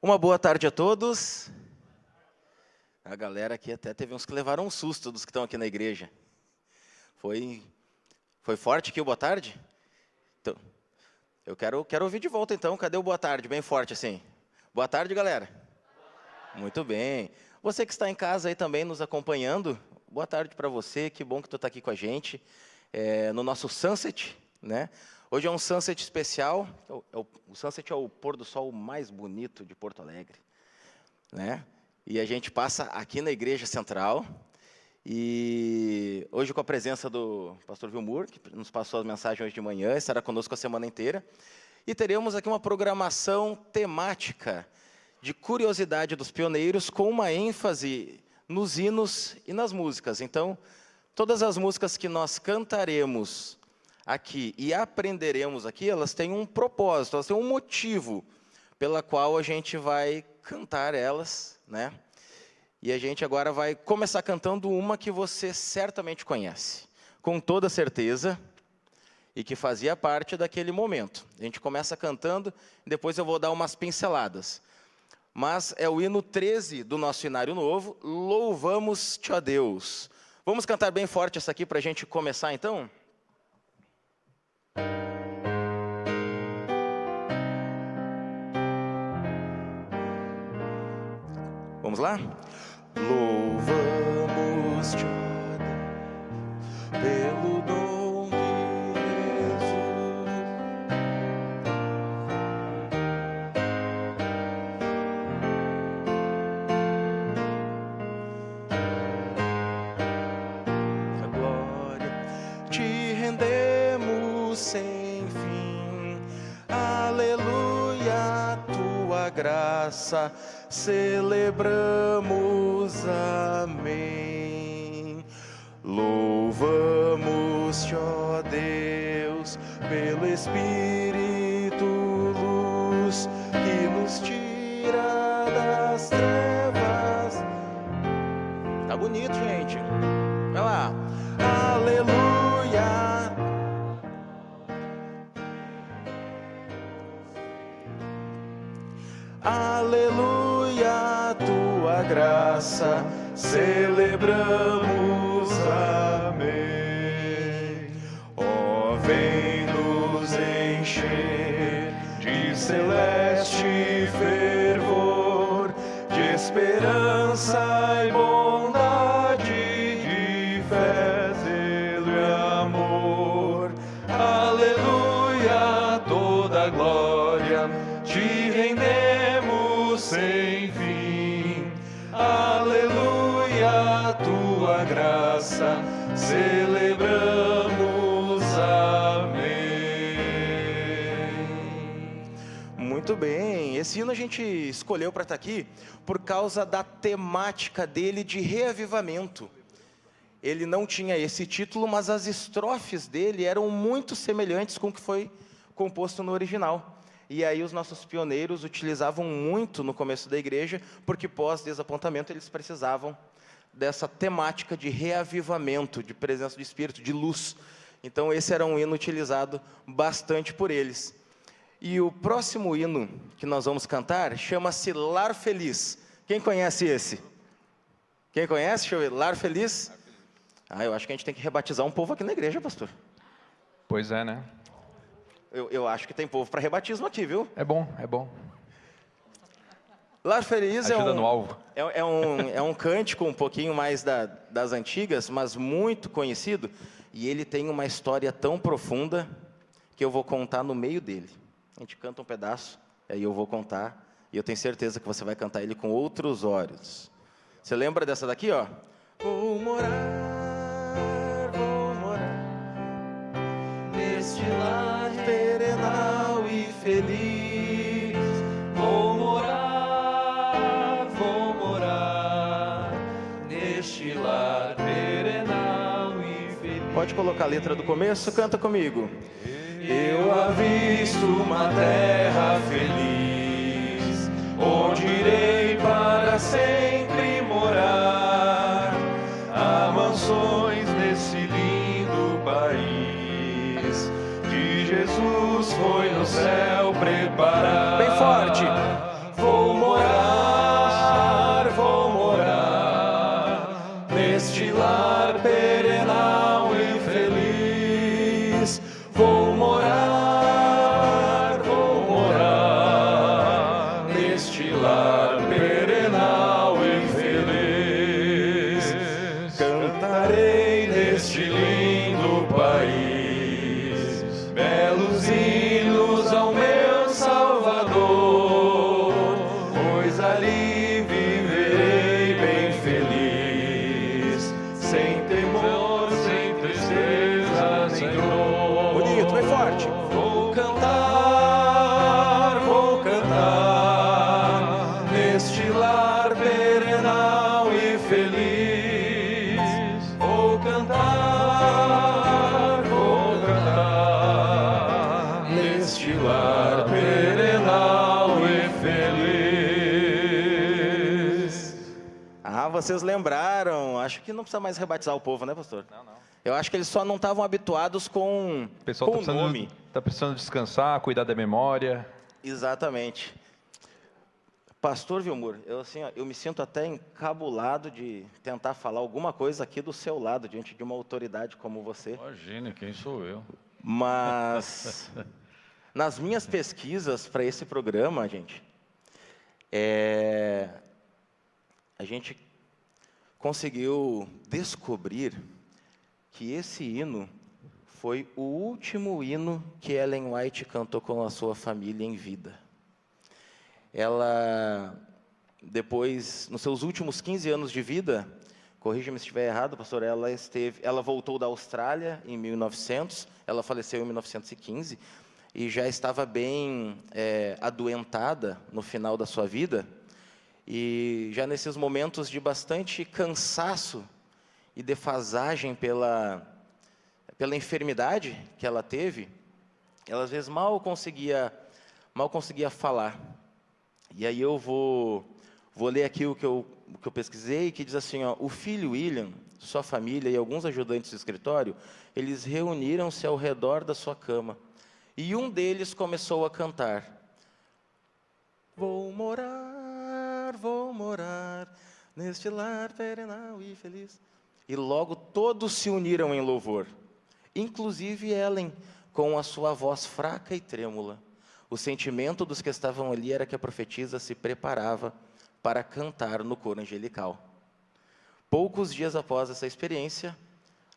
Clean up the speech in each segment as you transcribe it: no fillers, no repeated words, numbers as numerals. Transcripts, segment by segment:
Uma boa tarde a todos. A galera aqui até teve uns que levaram um susto dos que estão aqui na igreja. Foi forte aqui o boa tarde? Então, eu quero ouvir de volta então. Cadê o boa tarde? Bem forte assim. Boa tarde, galera. Muito bem. Você que está em casa aí também nos acompanhando, boa tarde para você. Que bom que tu está aqui com a gente no nosso Sunset, né? Hoje é um Sunset especial. O Sunset é o pôr do sol mais bonito de Porto Alegre, né? E a gente passa aqui na Igreja Central. E hoje com a presença do pastor Vilmur, que nos passou a mensagem hoje de manhã, estará conosco a semana inteira. E teremos aqui uma programação temática de curiosidade dos pioneiros, com uma ênfase nos hinos e nas músicas. Então, todas as músicas que nós cantaremos aqui e aprenderemos aqui, elas têm um propósito, elas têm um motivo pela qual a gente vai cantar elas, né? E a gente agora vai começar cantando uma que você certamente conhece, com toda certeza, e que fazia parte daquele momento. A gente começa cantando, depois eu vou dar umas pinceladas. Mas é o hino 13 do nosso Inário Novo, Louvamos-te, ó Deus. Vamos cantar bem forte essa aqui para a gente começar, então? Vamos lá? Louvamos-te, ó Deus, pelo dom de Jesus. A glória te rendemos sem fim. Aleluia, tua graça celebramos, amém. Louvamos-te, ó Deus, pelo Espírito luz, que nos tira das trevas. Tá bonito, gente. Vai lá. Aleluia. Aleluia, tua graça celebramos, amém. Ó, vem nos encher de celeste fervor, de esperança e bondade, de fé, zelo e amor. Aleluia, toda glória te rendemos sem fim. Aleluia, tua graça celebramos, amém. Muito bem, esse hino a gente escolheu para estar aqui por causa da temática dele de reavivamento. Ele não tinha esse título, mas as estrofes dele eram muito semelhantes com o que foi composto no original. E aí os nossos pioneiros utilizavam muito no começo da igreja, porque pós-desapontamento eles precisavam dessa temática de reavivamento, de presença do Espírito, de luz. Então esse era um hino utilizado bastante por eles. E o próximo hino que nós vamos cantar chama-se Lar Feliz. Quem conhece esse? Quem conhece? Deixa eu ver. Lar Feliz? Eu acho que a gente tem que rebatizar um povo aqui na igreja, pastor. Pois é, né? Eu acho que tem povo para rebatismo aqui, viu? É bom, é bom. Lar Feliz ajuda no alvo. É um cântico um pouquinho mais das antigas, mas muito conhecido. E ele tem uma história tão profunda que eu vou contar no meio dele. A gente canta um pedaço, aí eu vou contar. E eu tenho certeza que você vai cantar ele com outros olhos. Você lembra dessa daqui, ó? Vou morar neste lar perenal e feliz. Vou morar neste lar perenal e feliz. Pode colocar a letra do começo, canta comigo. Eu avisto uma terra feliz, onde irei para sempre morar. Há mansões nesse lindo país, Jesus foi no céu preparar. Bem forte. Vou morar forte. Vou cantar neste lar perenal e feliz. Vou cantar neste lar perenal e feliz. Ah, vocês lembraram. Acho que não precisa mais rebatizar o povo, né, pastor? Não. Eu acho que eles só não estavam habituados com O pessoal o nome. Está precisando descansar, cuidar da memória. Exatamente. Pastor Vilmur, eu me sinto até encabulado de tentar falar alguma coisa aqui do seu lado, diante de uma autoridade como você. Imagina, quem sou eu? Mas, nas minhas pesquisas para esse programa, gente, a gente conseguiu descobrir que esse hino foi o último hino que Ellen White cantou com a sua família em vida. Ela, depois, nos seus últimos 15 anos de vida, corrija-me se estiver errado, pastor, ela voltou da Austrália em 1900, ela faleceu em 1915, e já estava bem adoentada no final da sua vida, e já nesses momentos de bastante cansaço e defasagem pela enfermidade que ela teve, ela às vezes mal conseguia falar. E aí eu vou ler aqui o que eu pesquisei, que diz assim, ó, o filho William, sua família e alguns ajudantes do escritório, eles reuniram-se ao redor da sua cama. E um deles começou a cantar. Vou morar neste lar perenal e feliz. E logo todos se uniram em louvor, inclusive Ellen, com a sua voz fraca e trêmula. O sentimento dos que estavam ali era que a profetisa se preparava para cantar no coro angelical. Poucos dias após essa experiência,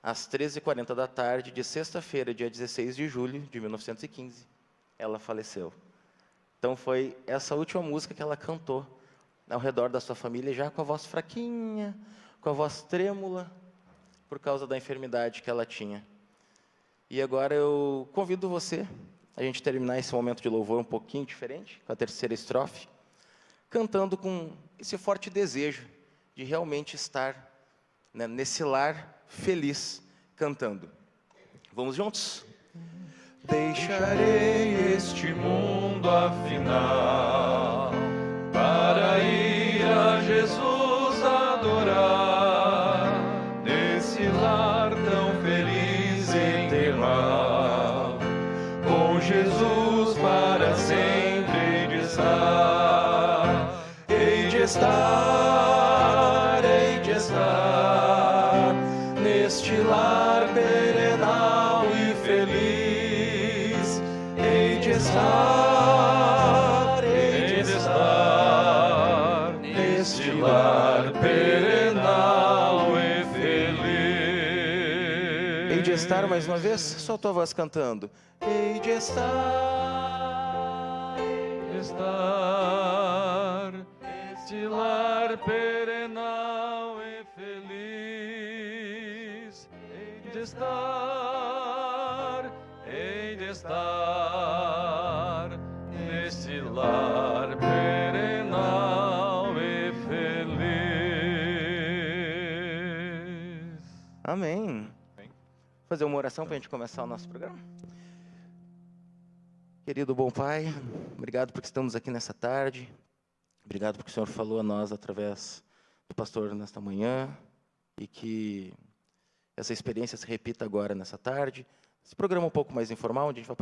às 13h40 da tarde de sexta-feira, dia 16 de julho de 1915, ela faleceu. Então foi essa última música que ela cantou ao redor da sua família, já com a voz fraquinha, com a voz trêmula, por causa da enfermidade que ela tinha. E agora eu convido você a gente terminar esse momento de louvor um pouquinho diferente, com a terceira estrofe, cantando com esse forte desejo de realmente estar, né, nesse lar feliz, cantando. Vamos juntos? Deixarei este mundo afinal, para ir a Jesus adorar, nesse lar tão feliz e termal, com Jesus para sempre hei de estar, hei de estar, hei de estar, neste lar perenal e feliz, hei de estar, neste lar perenal e feliz. Hei de estar, mais uma vez, só a tua voz cantando. Hei de estar, neste lar perenal e feliz. Hei de estar, neste lar perenal e feliz. Amém. Fazer uma oração para a gente começar o nosso programa. Querido bom Pai, obrigado porque estamos aqui nessa tarde. Obrigado porque o Senhor falou a nós através do pastor nesta manhã e que essa experiência se repita agora nessa tarde. Esse programa é um pouco mais informal, onde a gente vai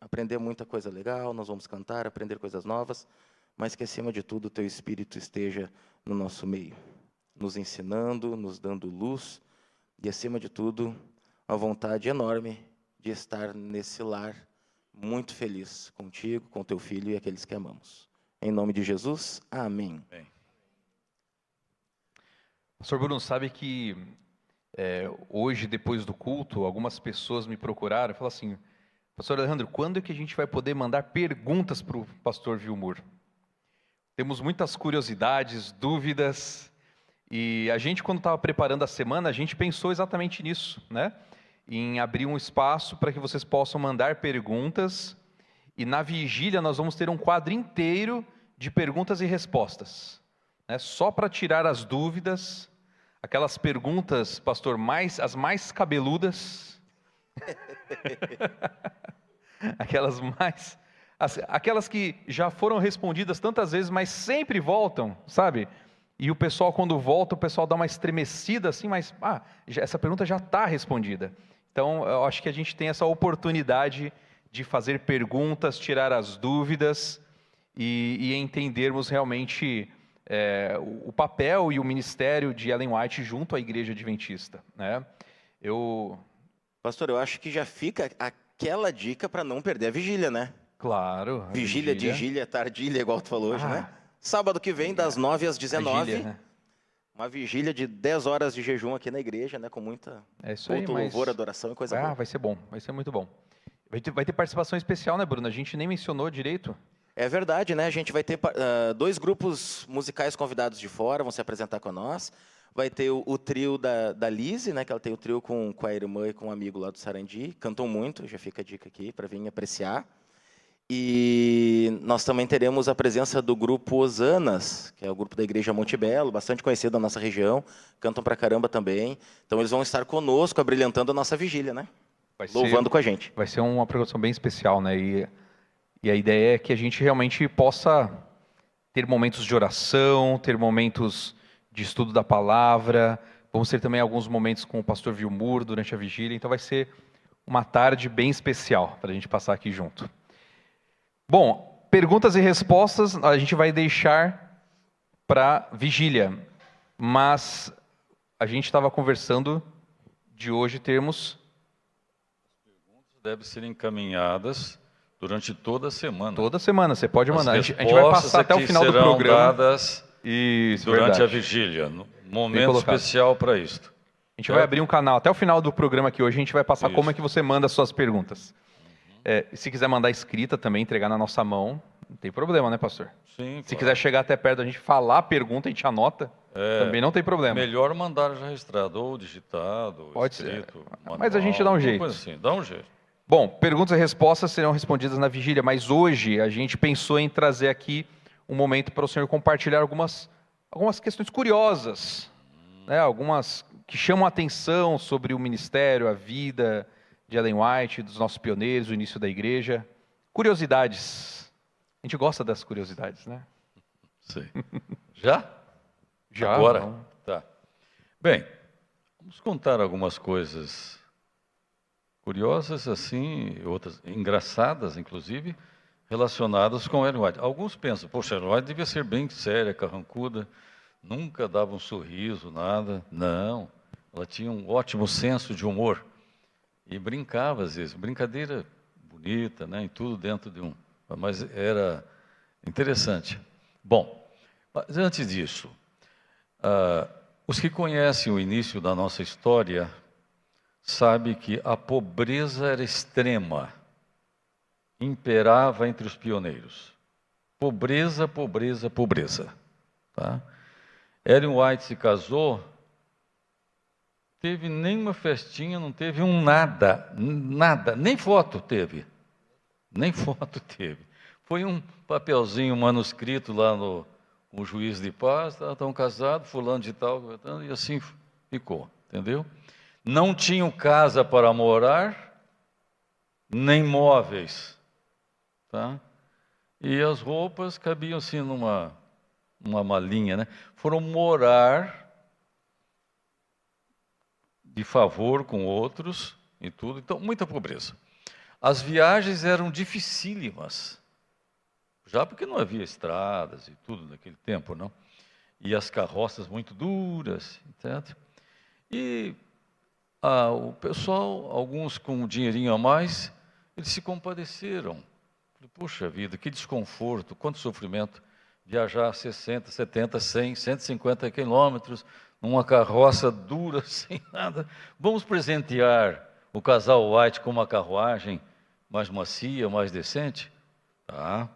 aprender muita coisa legal, nós vamos cantar, aprender coisas novas, mas que, acima de tudo, o Teu Espírito esteja no nosso meio, nos ensinando, nos dando luz e, acima de tudo, uma vontade enorme de estar nesse lar muito feliz contigo, com Teu Filho e aqueles que amamos. Em nome de Jesus, amém. Bem. Pastor Bruno, sabe que hoje, depois do culto, algumas pessoas me procuraram e falaram assim, pastor Alejandro, quando é que a gente vai poder mandar perguntas para o pastor Vilmur? Temos muitas curiosidades, dúvidas, e a gente, quando estava preparando a semana, a gente pensou exatamente nisso, né? em abrir um espaço para que vocês possam mandar perguntas. E na vigília nós vamos ter um quadro inteiro de perguntas e respostas, né? Só para tirar as dúvidas, aquelas perguntas, pastor, as mais cabeludas, aquelas que já foram respondidas tantas vezes, mas sempre voltam, sabe? E o pessoal, quando volta, o pessoal dá uma estremecida assim, mas essa pergunta já está respondida. Então, eu acho que a gente tem essa oportunidade de fazer perguntas, tirar as dúvidas e entendermos realmente o papel e o ministério de Ellen White junto à Igreja Adventista, né? Pastor, eu acho que já fica aquela dica para não perder a vigília, né? Claro. Vigília, digília, tardilha, igual tu falou hoje, né? Sábado que vem, das 9 às 19, vigília, né? Uma vigília de 10 horas de jejum aqui na igreja, né? Com muito louvor, adoração e coisa boa. Vai ser bom, vai ser muito bom. Vai ter participação especial, né, Bruno? A gente nem mencionou direito. É verdade, né? A gente vai ter 2 grupos musicais convidados de fora, vão se apresentar com nós. Vai ter o trio da Lise, né? Que ela tem o trio com a irmã e com um amigo lá do Sarandi. Cantam muito, já fica a dica aqui para vir apreciar. E nós também teremos a presença do grupo Osanas, que é o grupo da Igreja Monte Belo, bastante conhecido da nossa região. Cantam pra caramba também. Então eles vão estar conosco, abrilhantando a nossa vigília, né? Louvando com a gente. Vai ser uma programação bem especial, né? E a ideia é que a gente realmente possa ter momentos de oração, ter momentos de estudo da palavra. Vamos ter também alguns momentos com o pastor Vilmur durante a vigília. Então vai ser uma tarde bem especial para a gente passar aqui junto. Bom, perguntas e respostas a gente vai deixar para vigília. Mas a gente estava conversando de hoje termos... Devem ser encaminhadas durante toda a semana. Toda semana, você pode mandar. A gente vai passar até o final do programa. Dadas isso, durante a vigília, no momento especial para isto. A gente vai abrir um canal. Até o final do programa aqui hoje, a gente vai passar como é que você manda as suas perguntas. Se quiser mandar escrita também, entregar na nossa mão, não tem problema, né, pastor? Sim, Se quiser chegar até perto da gente falar a pergunta, a gente anota, também não tem problema. Melhor mandar já registrado, ou digitado, ou pode escrito. Ser. Manual, mas a gente dá um jeito. Assim, dá um jeito. Bom, perguntas e respostas serão respondidas na vigília, mas hoje a gente pensou em trazer aqui um momento para o senhor compartilhar algumas questões curiosas, né? Algumas que chamam a atenção sobre o ministério, a vida de Ellen White, dos nossos pioneiros, o início da igreja. Curiosidades. A gente gosta das curiosidades, né? Sim. Já? Já. Agora? Não. Tá. Bem, vamos contar algumas coisas curiosas, assim, outras engraçadas, inclusive, relacionadas com Ellen White. Alguns pensam, poxa, Ellen White devia ser bem séria, carrancuda, nunca dava um sorriso, nada. Não, ela tinha um ótimo senso de humor e brincava às vezes, brincadeira bonita, né, e tudo dentro de mas era interessante. Bom, mas antes disso, os que conhecem o início da nossa história sabe que a pobreza era extrema, imperava entre os pioneiros. Pobreza, pobreza, pobreza. Tá? Ellen White se casou, teve nenhuma festinha, não teve nada, nem foto teve. Nem foto teve. Foi um papelzinho manuscrito lá no juiz de paz, estão casados, fulano de tal, e assim ficou, entendeu? Não tinham casa para morar, nem móveis, tá? E as roupas cabiam assim numa malinha, né? Foram morar de favor com outros e tudo, então muita pobreza. As viagens eram dificílimas, já porque não havia estradas e tudo naquele tempo, não? E as carroças muito duras, etc. E o pessoal, alguns com um dinheirinho a mais, eles se compadeceram. Puxa vida, que desconforto, quanto sofrimento viajar 60, 70, 100, 150 quilômetros numa carroça dura, sem nada. Vamos presentear o casal White com uma carruagem mais macia, mais decente? Tá.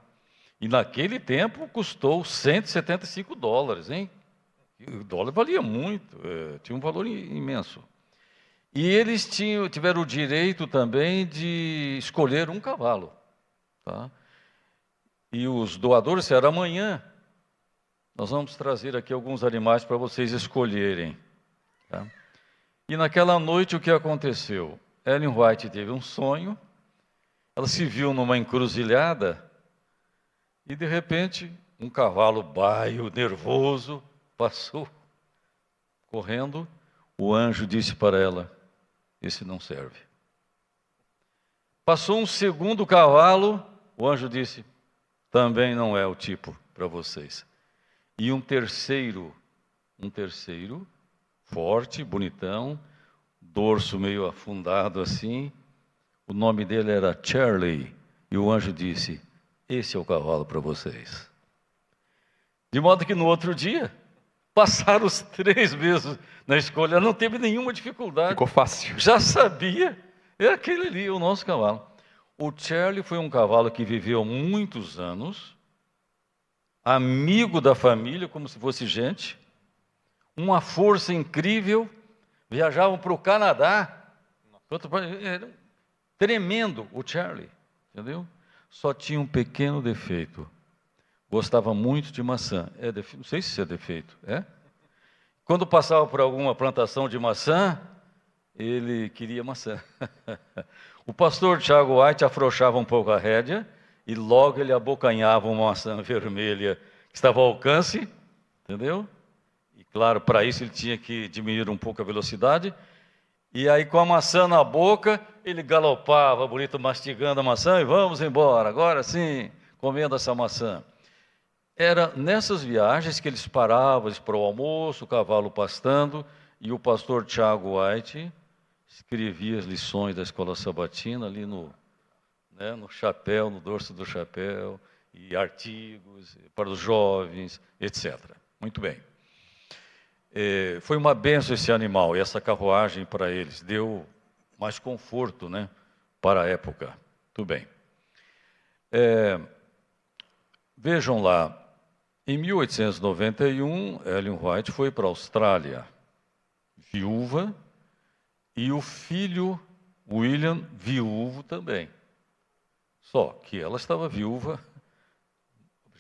E naquele tempo custou $175, hein? O dólar valia muito, tinha um valor imenso. E eles tiveram o direito também de escolher um cavalo. Tá? E os doadores disseram, amanhã nós vamos trazer aqui alguns animais para vocês escolherem. Tá? E naquela noite o que aconteceu? Ellen White teve um sonho, ela se viu numa encruzilhada e de repente um cavalo baio, nervoso, passou correndo. O anjo disse para ela, esse não serve. Passou um segundo cavalo, o anjo disse, também não é o tipo para vocês. E um terceiro, forte, bonitão, dorso meio afundado assim, o nome dele era Charlie, e o anjo disse, esse é o cavalo para vocês. De modo que no outro dia, passaram os 3 meses na escolha, não teve nenhuma dificuldade. Ficou fácil. Já sabia, é aquele ali, o nosso cavalo. O Charlie foi um cavalo que viveu muitos anos, amigo da família, como se fosse gente, uma força incrível, viajavam para o Canadá, era tremendo o Charlie, entendeu? Só tinha um pequeno defeito, gostava muito de maçã, não sei se isso é defeito, é? Quando passava por alguma plantação de maçã, ele queria maçã. O pastor Tiago White afrouxava um pouco a rédea, e logo ele abocanhava uma maçã vermelha que estava ao alcance, entendeu? E claro, para isso ele tinha que diminuir um pouco a velocidade, e aí com a maçã na boca, ele galopava, bonito, mastigando a maçã, e vamos embora, agora sim, comendo essa maçã. Era nessas viagens que eles paravam para o almoço, o cavalo pastando, e o pastor Tiago White escrevia as lições da escola sabatina ali no chapéu, no dorso do chapéu, e artigos para os jovens, etc. Muito bem. Foi uma bênção esse animal, e essa carruagem para eles, deu mais conforto, né, para a época. Tudo bem. Vejam lá, em 1891, Ellen White foi para a Austrália, viúva, e o filho William, viúvo também. Só que ela estava viúva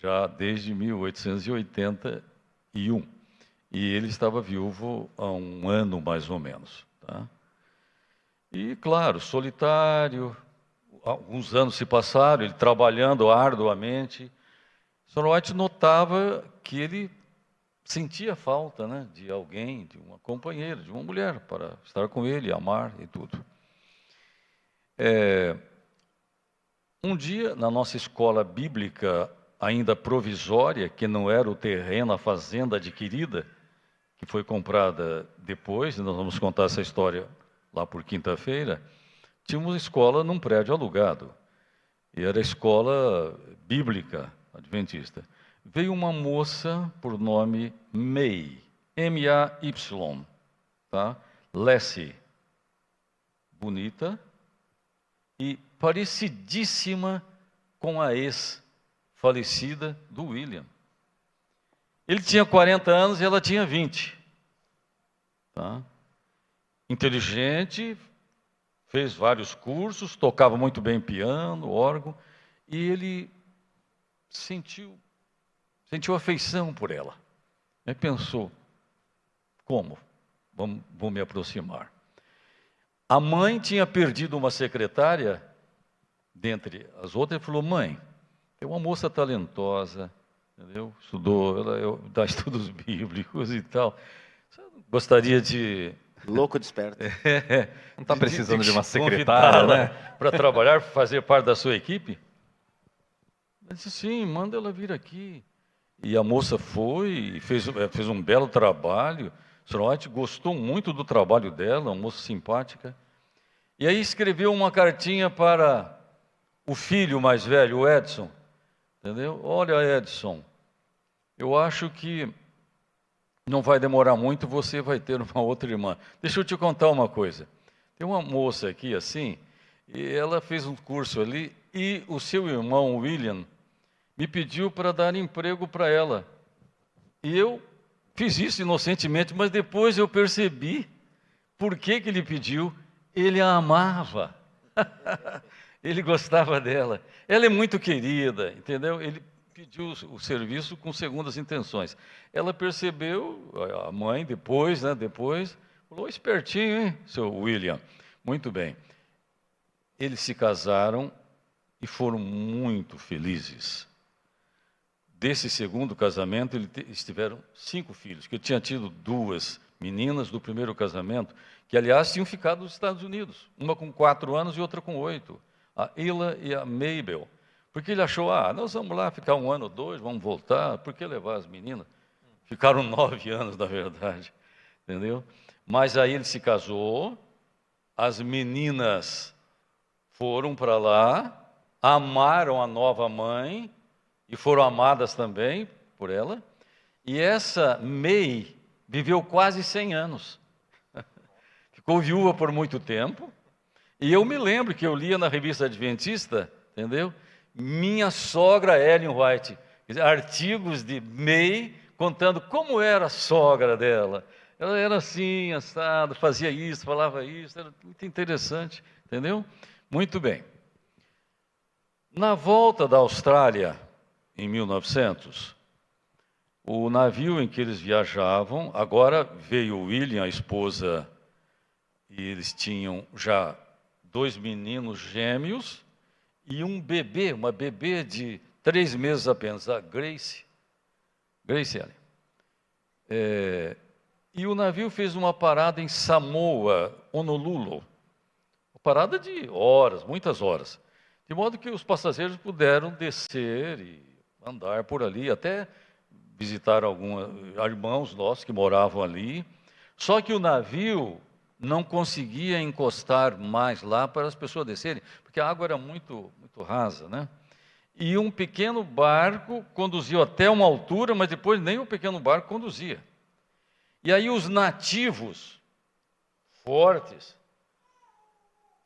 já desde 1881. E ele estava viúvo há um ano, mais ou menos. Tá? E, claro, solitário, alguns anos se passaram, ele trabalhando arduamente. Sr. White notava que ele sentia falta, né, de alguém, de uma companheira, de uma mulher, para estar com ele, amar e tudo. Um dia, na nossa escola bíblica, ainda provisória, que não era o terreno, a fazenda adquirida, que foi comprada depois, e nós vamos contar essa história lá por quinta-feira, tínhamos uma escola num prédio alugado, e era a escola bíblica adventista. Veio uma moça por nome May, M-A-Y, tá? Lessie, bonita e parecidíssima com a ex-falecida do William. Ele tinha 40 anos e ela tinha 20. Tá? Inteligente, fez vários cursos, tocava muito bem piano, órgão, e ele sentiu afeição por ela. Aí pensou, como? Vou me aproximar. A mãe tinha perdido uma secretária, dentre as outras, e falou, mãe, é uma moça talentosa, entendeu? Estudou, ela dá estudos bíblicos e tal. Você gostaria de... Louco desperto. Não está precisando de uma secretária, né? Para trabalhar, fazer parte da sua equipe? Ele disse, sim, manda ela vir aqui. E a moça foi e fez um belo trabalho. O Sr. White gostou muito do trabalho dela, uma moça simpática. E aí escreveu uma cartinha para o filho mais velho, o Edson. Entendeu? Olha, Edson, eu acho que não vai demorar muito, você vai ter uma outra irmã. Deixa eu te contar uma coisa. Tem uma moça aqui, assim, e ela fez um curso ali, e o seu irmão, William, me pediu para dar emprego para ela. E eu fiz isso inocentemente, mas depois eu percebi, por que ele pediu? Ele a amava. Ele gostava dela. Ela é muito querida, entendeu? Ele pediu o serviço com segundas intenções. Ela percebeu, a mãe depois, falou, espertinho, hein, seu William? Muito bem. Eles se casaram e foram muito felizes. Desse segundo casamento, eles tiveram 5 filhos, que eu tinha tido 2 meninas do primeiro casamento, que, aliás, tinham ficado nos Estados Unidos. Uma com 4 anos e outra com 8. A Ila e a Mabel. Porque ele achou, nós vamos lá ficar 1 ano ou 2, vamos voltar, por que levar as meninas? Ficaram 9 anos, na verdade, entendeu? Mas aí ele se casou, as meninas foram para lá, amaram a nova mãe, e foram amadas também por ela, e essa May viveu quase 100 anos. Ficou viúva por muito tempo, e eu me lembro que eu lia na revista Adventista, entendeu? Minha sogra Ellen White, artigos de May contando como era a sogra dela. Ela era assim, assado, fazia isso, falava isso, era muito interessante, entendeu? Muito bem. Na volta da Austrália, em 1900, o navio em que eles viajavam, agora veio o William, a esposa, e eles tinham já 2 meninos gêmeos e um bebê, uma bebê de 3 meses apenas, a Grace Ellen. E o navio fez uma parada em Samoa, Honolulu, uma parada de horas, muitas horas, de modo que os passageiros puderam descer e andar por ali, até visitar alguns irmãos nossos que moravam ali. Só que o navio não conseguia encostar mais lá para as pessoas descerem, porque a água era muito, muito rasa, né? E um pequeno barco conduziu até uma altura, mas depois nem o pequeno barco conduzia. E aí os nativos fortes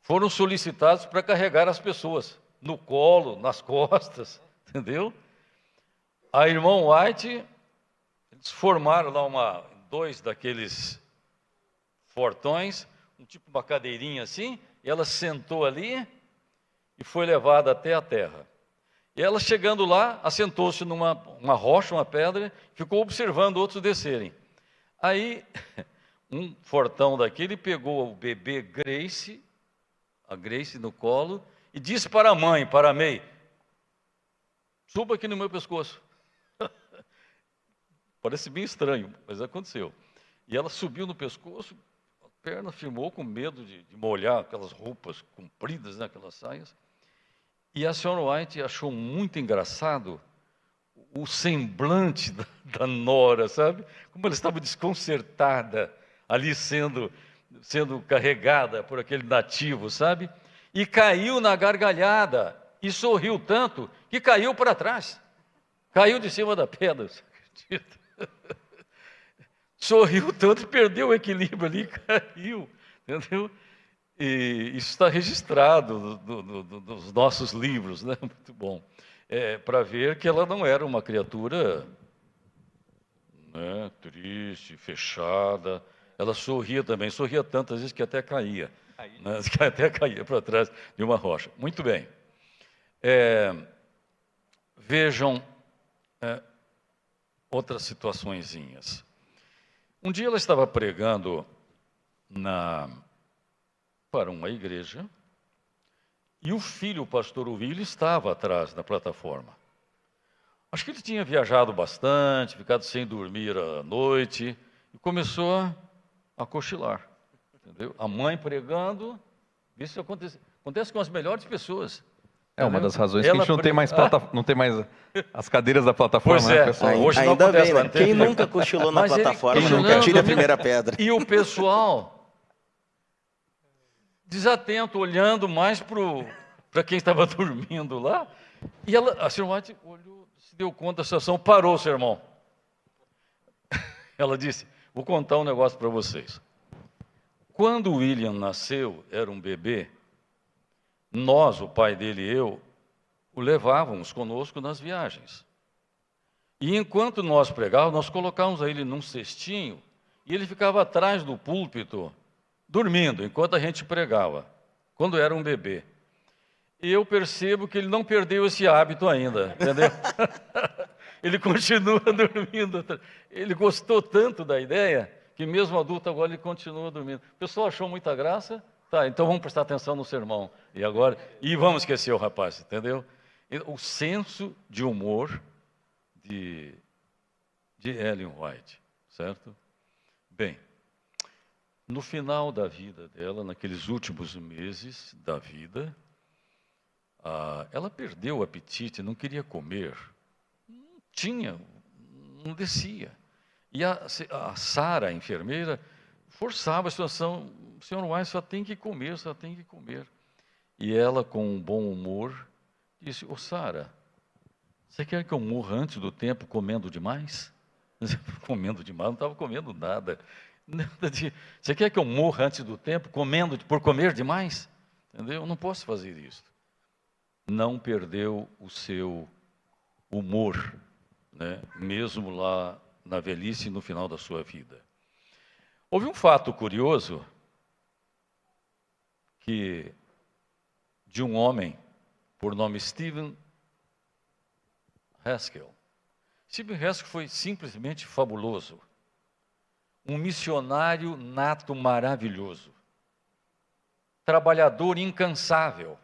foram solicitados para carregar as pessoas no colo, nas costas, entendeu? A irmã White, eles formaram lá 2 daqueles fortões, tipo uma cadeirinha assim, e ela sentou ali e foi levada até a terra. E ela, chegando lá, assentou-se numa rocha, uma pedra, ficou observando outros descerem. Aí, um fortão daquele pegou o bebê Grace, a Grace no colo, e disse para a mãe, para a May, suba aqui no meu pescoço. Parece bem estranho, mas aconteceu. E ela subiu no pescoço, a perna firmou com medo de molhar aquelas roupas compridas, né, aquelas saias. E a senhora White achou muito engraçado o semblante da nora, sabe? Como ela estava desconcertada ali sendo carregada por aquele nativo, sabe? E caiu na gargalhada e sorriu tanto que caiu para trás. Caiu de cima da pedra, você acredita? Sorriu tanto e perdeu o equilíbrio ali, caiu, entendeu? E isso está registrado nos nossos livros, né? Muito bom. Para ver que ela não era uma criatura, né, triste, fechada. Ela sorria também, sorria tantas vezes que até caía, né, que até caía para trás de uma rocha. Muito bem. Vejam outras situaçõezinhas. Um dia ela estava pregando para uma igreja, e o filho, o pastor William, estava atrás da plataforma. Acho que ele tinha viajado bastante, ficado sem dormir à noite, e começou a cochilar, entendeu? A mãe pregando, isso acontece com as melhores pessoas. Uma das razões que a gente não tem mais as cadeiras da plataforma, pois né, pessoal? Hoje ainda bem, né? Quem nunca cochilou na plataforma, nunca tira a primeira pedra. E o pessoal desatento, olhando mais para quem estava dormindo lá. E a senhora White olhou, se deu conta da situação, parou o sermão. Ela disse, vou contar um negócio para vocês. Quando o William nasceu, era um bebê, nós, o pai dele e eu, o levávamos conosco nas viagens. E enquanto nós pregávamos, nós colocávamos ele num cestinho, e ele ficava atrás do púlpito, dormindo, enquanto a gente pregava, quando era um bebê. E eu percebo que ele não perdeu esse hábito ainda, entendeu? Ele continua dormindo. Ele gostou tanto da ideia que mesmo adulto agora ele continua dormindo. O pessoal achou muita graça? Tá, então vamos prestar atenção no sermão. E vamos esquecer o rapaz, entendeu? O senso de humor de Ellen White, certo? Bem, no final da vida dela, naqueles últimos meses da vida, ela perdeu o apetite, não queria comer, não descia. E a Sarah, a enfermeira, forçava a situação, o senhor White só tem que comer, só tem que comer. E ela, com um bom humor, disse, ô Sarah, você quer que eu morra antes do tempo comendo demais? Comendo demais, não estava comendo nada. Você quer que eu morra antes do tempo por comer demais? Entendeu? Eu não posso fazer isso. Não perdeu o seu humor, né? Mesmo lá na velhice e no final da sua vida. Houve um fato curioso de um homem por nome Stephen Haskell. Stephen Haskell foi simplesmente fabuloso. Um missionário nato maravilhoso. Trabalhador incansável.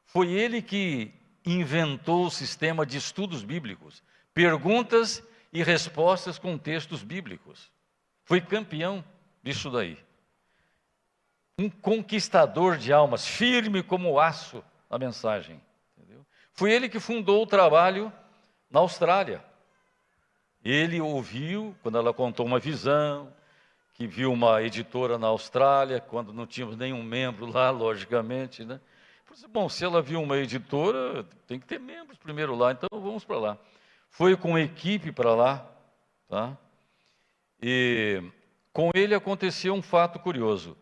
Foi ele que inventou o sistema de estudos bíblicos, perguntas e respostas com textos bíblicos. Foi campeão disso daí. Um conquistador de almas, firme como o aço na mensagem. Entendeu? Foi ele que fundou o trabalho na Austrália. Ele ouviu, quando ela contou uma visão, que viu uma editora na Austrália, quando não tínhamos nenhum membro lá, logicamente, né? Falei, bom, se ela viu uma editora, tem que ter membros primeiro lá, então vamos para lá. Foi com equipe para lá, tá? E com ele aconteceu um fato curioso.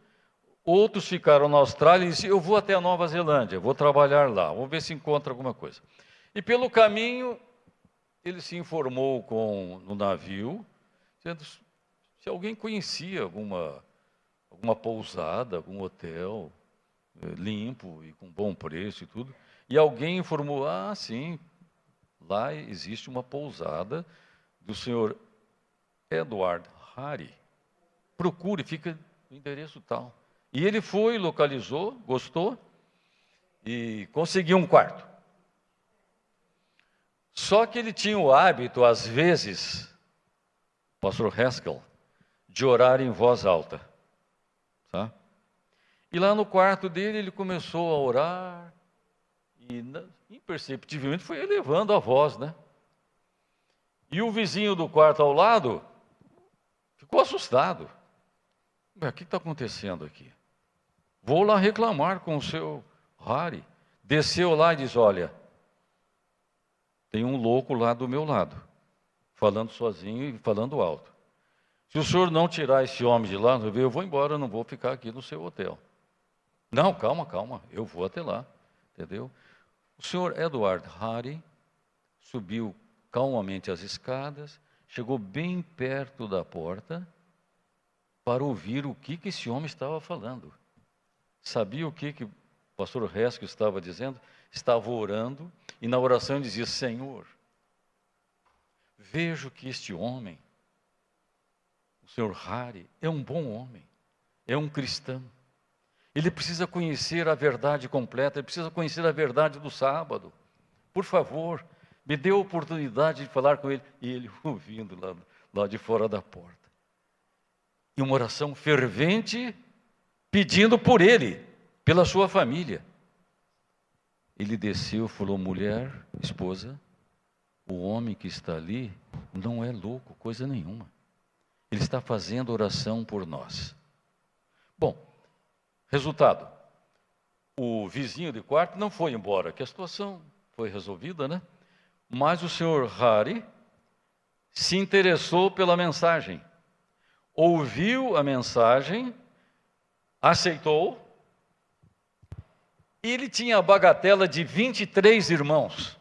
Outros ficaram na Austrália e disseram, eu vou até a Nova Zelândia, vou trabalhar lá, vou ver se encontra alguma coisa. E pelo caminho, ele se informou no navio, dizendo se alguém conhecia alguma pousada, algum hotel limpo e com bom preço e tudo. E alguém informou, sim, lá existe uma pousada do senhor Edward Harry. Procure, fica no endereço tal. E ele foi, localizou, gostou e conseguiu um quarto. Só que ele tinha o hábito, às vezes, pastor Haskell, de orar em voz alta. Tá? E lá no quarto dele, ele começou a orar e, imperceptivelmente, foi elevando a voz, né? E o vizinho do quarto ao lado ficou assustado. O que está acontecendo aqui? Vou lá reclamar com o seu Harry. Desceu lá e disse, olha, tem um louco lá do meu lado, falando sozinho e falando alto. Se o senhor não tirar esse homem de lá, eu vou embora, eu não vou ficar aqui no seu hotel. Não, calma, eu vou até lá, entendeu? O senhor Edward Harry subiu calmamente as escadas, chegou bem perto da porta para ouvir o que esse homem estava falando. Sabia o que o pastor Haskell estava dizendo? Estava orando e na oração dizia, Senhor, vejo que este homem, o senhor Harry, é um bom homem, é um cristão. Ele precisa conhecer a verdade completa, ele precisa conhecer a verdade do sábado. Por favor, me dê a oportunidade de falar com ele. E ele ouvindo lá de fora da porta. E uma oração fervente, pedindo por ele, pela sua família. Ele desceu e falou, mulher, esposa, o homem que está ali não é louco, coisa nenhuma. Ele está fazendo oração por nós. Bom, resultado, o vizinho de quarto não foi embora, que a situação foi resolvida, né? Mas o senhor Harry se interessou pela mensagem, ouviu a mensagem, aceitou. Ele tinha a bagatela de 23 irmãos.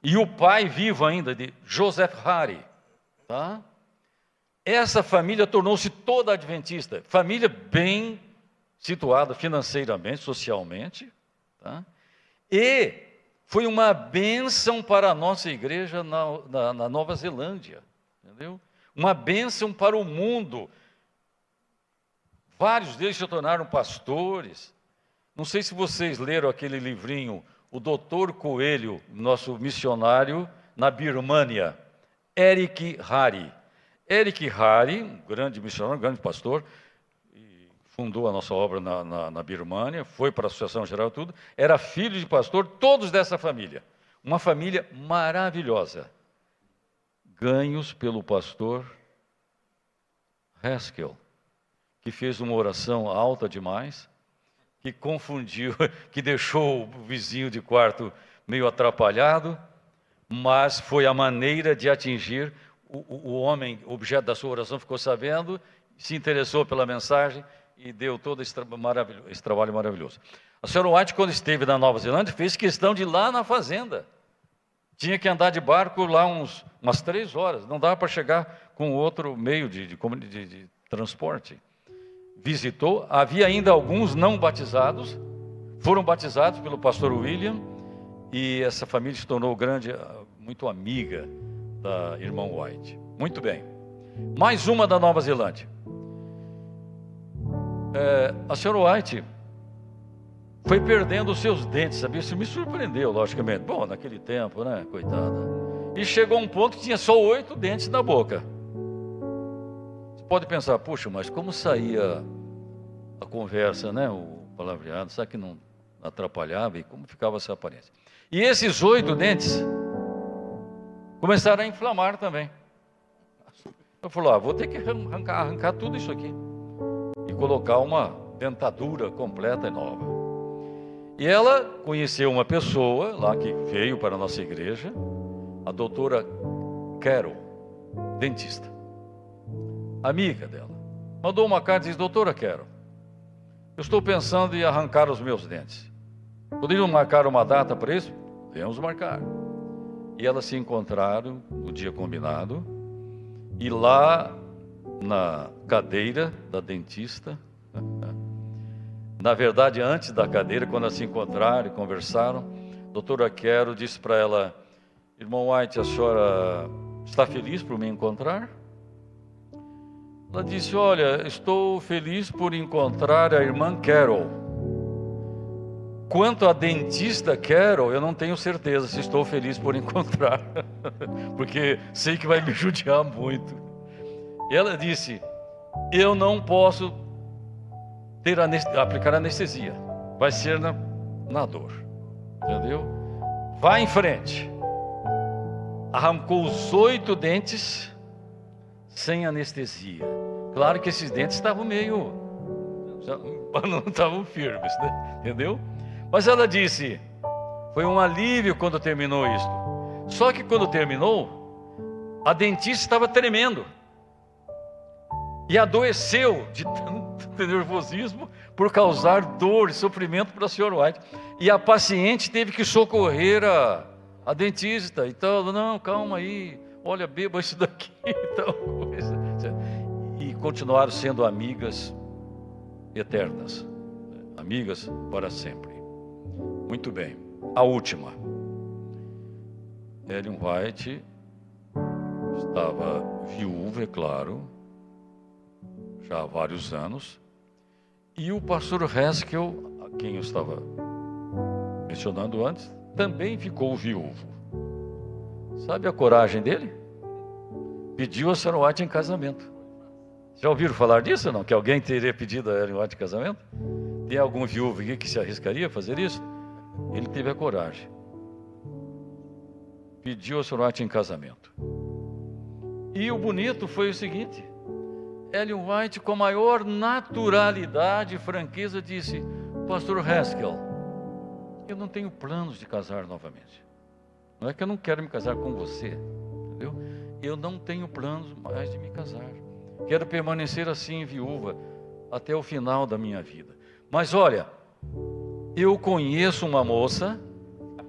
E o pai vivo ainda, de Joseph Harry, tá? essa família tornou-se toda adventista, família bem situada financeiramente, socialmente, tá? E foi uma bênção para a nossa igreja na Nova Zelândia, entendeu? Uma bênção para o mundo. Vários deles se tornaram pastores. Não sei se vocês leram aquele livrinho, o Dr. Coelho, nosso missionário na Birmânia, Eric Hari. Eric Hari, um grande missionário, um grande pastor, fundou a nossa obra na Birmânia, foi para a Associação Geral, tudo, era filho de pastor, todos dessa família. Uma família maravilhosa. Ganhos pelo pastor Haskell, que fez uma oração alta demais, que confundiu, que deixou o vizinho de quarto meio atrapalhado, mas foi a maneira de atingir o homem, o objeto da sua oração, ficou sabendo, se interessou pela mensagem e deu todo esse trabalho maravilhoso. A senhora White, quando esteve na Nova Zelândia, fez questão de ir lá na fazenda. Tinha que andar de barco lá umas 3 horas, não dava para chegar com outro meio de transporte. Visitou, havia ainda alguns não batizados, foram batizados pelo pastor William, e essa família se tornou muito amiga da irmã White. Muito bem. Mais uma da Nova Zelândia. A senhora White foi perdendo os seus dentes, sabia? Isso me surpreendeu, logicamente. Bom, naquele tempo, né, coitada. E chegou a um ponto que tinha só 8 dentes na boca. Você pode pensar, puxa, mas como saía a conversa, né, o palavreado, será que não atrapalhava? E como ficava essa aparência? E esses 8 dentes começaram a inflamar também. Eu falei, vou ter que arrancar tudo isso aqui e colocar uma dentadura completa e nova. E ela conheceu uma pessoa lá que veio para a nossa igreja, a doutora Carol, dentista, amiga dela. Mandou uma carta e disse, doutora Carol, eu estou pensando em arrancar os meus dentes. Poderiam marcar uma data para isso? Podemos marcar. E elas se encontraram no dia combinado, e lá na cadeira da dentista, na verdade antes da cadeira, quando elas se encontraram e conversaram, a doutora Carol disse para ela, irmã White, a senhora está feliz por me encontrar? Ela disse, olha, estou feliz por encontrar a irmã Carol. Quanto à dentista Carol, eu não tenho certeza se estou feliz por encontrar, porque sei que vai me judiar muito. E ela disse, eu não posso aplicar anestesia, vai ser na dor, entendeu? Vai em frente. Arrancou os 8 dentes sem anestesia. Claro que esses dentes estavam não estavam firmes, né? Entendeu? Mas ela disse, foi um alívio quando terminou isso. Só que quando terminou, a dentista estava tremendo. E adoeceu de tanto nervosismo por causar dor e sofrimento para a senhora White. E a paciente teve que socorrer a dentista. Então, não, calma aí, olha, beba isso daqui e tal coisa. E continuaram sendo amigas eternas. Amigas para sempre. Muito bem, a última. Ellen White estava viúva, é claro, já há vários anos, e o pastor Haskell, a quem eu estava mencionando antes, também ficou viúvo. Sabe a coragem dele? Pediu a senhora White em casamento. Já ouviram falar disso ou não? Que alguém teria pedido a Ellen White em casamento? Tem algum viúvo aqui que se arriscaria a fazer isso? Ele teve a coragem. Pediu a senhora White em casamento. E o bonito foi o seguinte: Ellen White, com a maior naturalidade e franqueza, disse: pastor Haskell, eu não tenho planos de casar novamente. Não é que eu não quero me casar com você, entendeu? Eu não tenho planos mais de me casar. Quero permanecer assim, viúva, até o final da minha vida. Mas olha, eu conheço uma moça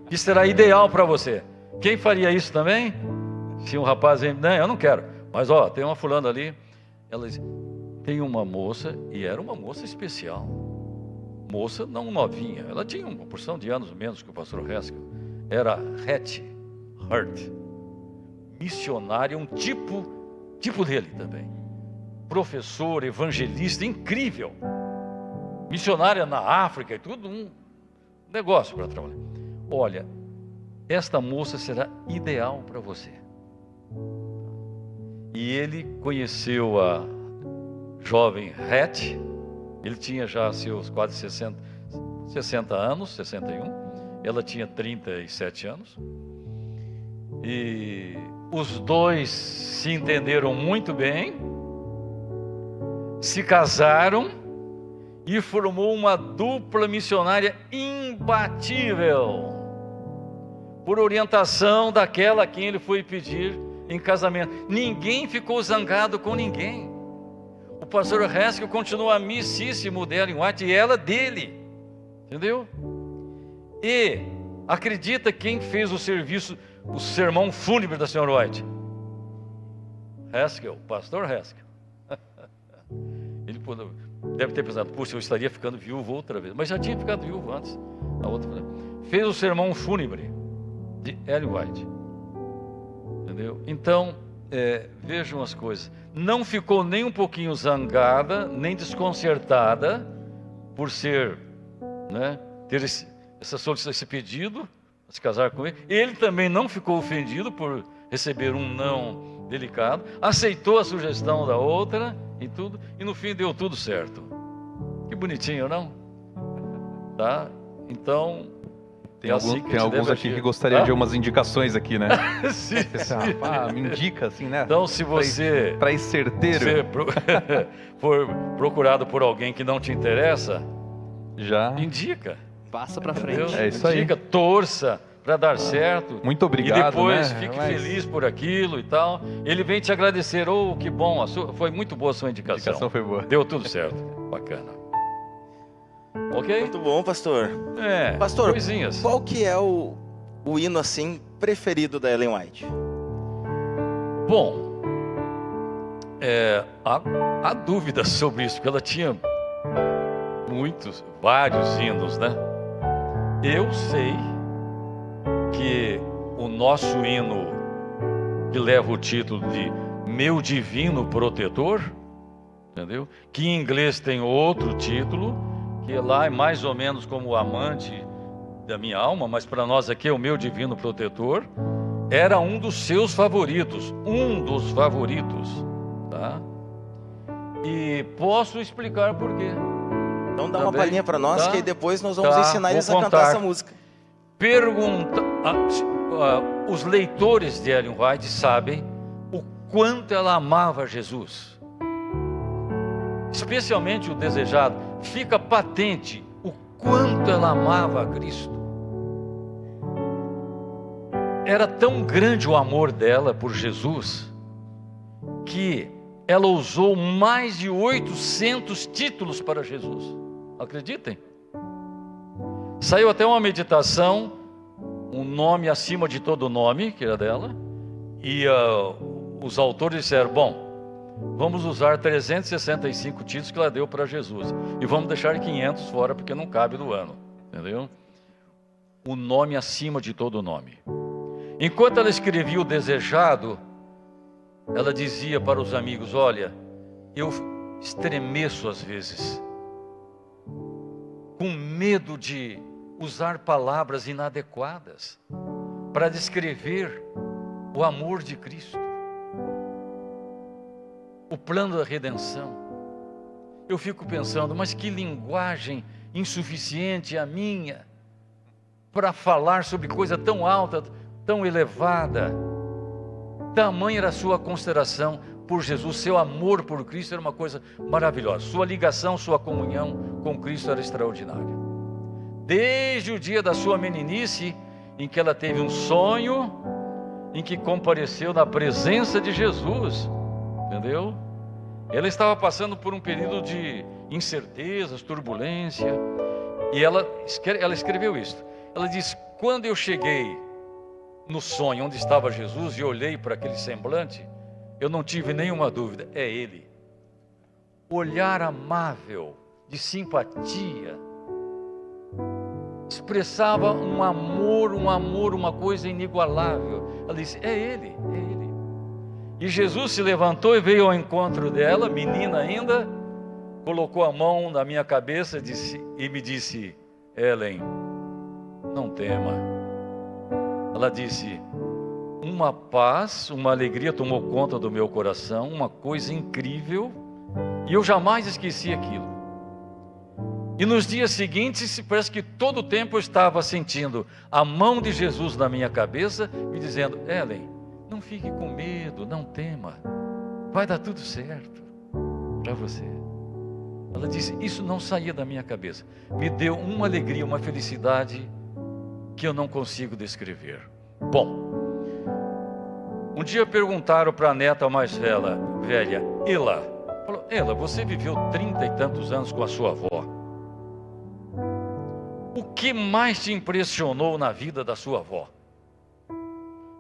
que será ideal para você. Quem faria isso também? Se um rapaz... Não, eu não quero. Mas tem uma fulana ali, ela disse, tem uma moça, e era uma moça especial, moça não novinha, ela tinha uma porção de anos menos que o pastor Haskell, era Hattie Hurt, missionária, um tipo dele também, professor, evangelista, incrível, missionária na África e tudo, um negócio para trabalhar. Olha, esta moça será ideal para você. E ele conheceu a jovem Hattie, ele tinha já seus quase 60 anos, 61, ela tinha 37 anos, e os dois se entenderam muito bem, se casaram e formou uma dupla missionária imbatível, por orientação daquela a quem ele foi pedir em casamento. Ninguém ficou zangado com ninguém. O pastor Haskell continua amicíssimo dela em White, e ela dele, entendeu? E acredita quem fez o serviço, o sermão fúnebre da senhora White? Haskell, pastor Haskell. Ele deve ter pensado, puxa, eu estaria ficando viúvo outra vez, mas já tinha ficado viúvo antes. A outra fez o sermão fúnebre de Ellen White, entendeu? Então, vejam as coisas, não ficou nem um pouquinho zangada, nem desconcertada por ser, né, ter esse pedido, se casar com ele também não ficou ofendido por receber um não delicado, aceitou a sugestão da outra e tudo, e no fim deu tudo certo. Que bonitinho, não? Tá? Então, tem alguns aqui que gostariam de umas indicações aqui, né? Sim. Me indica assim, né? Então, se você para ir certeiro, for procurado por alguém que não te interessa, já indica. Passa para frente. É isso aí. Indica, torça para dar certo. Muito obrigado. E depois, né? fique feliz por aquilo e tal. Ele vem te agradecer. Oh, que bom, foi muito boa a sua indicação. A indicação foi boa. Deu tudo certo. Bacana. Ok? Muito bom, pastor. Pastor, coisinhas. Qual que é o hino assim preferido da Ellen White? Bom, há dúvidas sobre isso, porque ela tinha vários hinos, né? Eu sei que o nosso hino, que leva o título de Meu Divino Protetor, entendeu? Que em inglês tem outro título, que lá é mais ou menos como o amante da minha alma, mas para nós aqui é o Meu Divino Protetor, era um dos seus favoritos, tá? E posso explicar por quê. Então dá uma palhinha para nós, tá? Que aí depois nós vamos ensinar eles a cantar essa música. Os leitores de Ellen White sabem o quanto ela amava Jesus, especialmente o desejado. Fica patente o quanto ela amava a Cristo. Era tão grande o amor dela por Jesus, que ela usou mais de 800 títulos para Jesus. Acreditem? Saiu até uma meditação, um nome acima de todo nome, que era dela, e os autores disseram, bom, vamos usar 365 títulos que ela deu para Jesus, e vamos deixar 500 fora, porque não cabe no ano, entendeu? O nome acima de todo nome. Enquanto ela escrevia o desejado, ela dizia para os amigos, olha, eu estremeço às vezes, com medo de usar palavras inadequadas para descrever o amor de Cristo, o plano da redenção. Eu fico pensando, mas que linguagem insuficiente a minha para falar sobre coisa tão alta, tão elevada. Tamanha era a sua consideração por Jesus, seu amor por Cristo era uma coisa maravilhosa. Sua ligação, sua comunhão com Cristo era extraordinária. Desde o dia da sua meninice, em que ela teve um sonho, em que compareceu na presença de Jesus, entendeu? Ela estava passando por um período de incertezas, turbulência, e ela escreveu isso. Ela diz, quando eu cheguei no sonho onde estava Jesus e olhei para aquele semblante, eu não tive nenhuma dúvida, é Ele. olhar amável, de simpatia. Expressava um amor, uma coisa inigualável. Ela disse, é ele, é ele. E Jesus se levantou e veio ao encontro dela, menina ainda, colocou a mão na minha cabeça e me disse, Ellen, não tema. Ela disse, uma paz, uma alegria tomou conta do meu coração, uma coisa incrível, e eu jamais esqueci aquilo. E nos dias seguintes, parece que todo o tempo eu estava sentindo a mão de Jesus na minha cabeça, me dizendo, Ellen, não fique com medo, não tema, vai dar tudo certo para você. Ela disse, isso não saía da minha cabeça, me deu uma alegria, uma felicidade que eu não consigo descrever. Bom, um dia perguntaram para a neta mais velha, Ela, falou, Ela, você viveu 30 e tantos anos com a sua avó. O que mais te impressionou na vida da sua avó?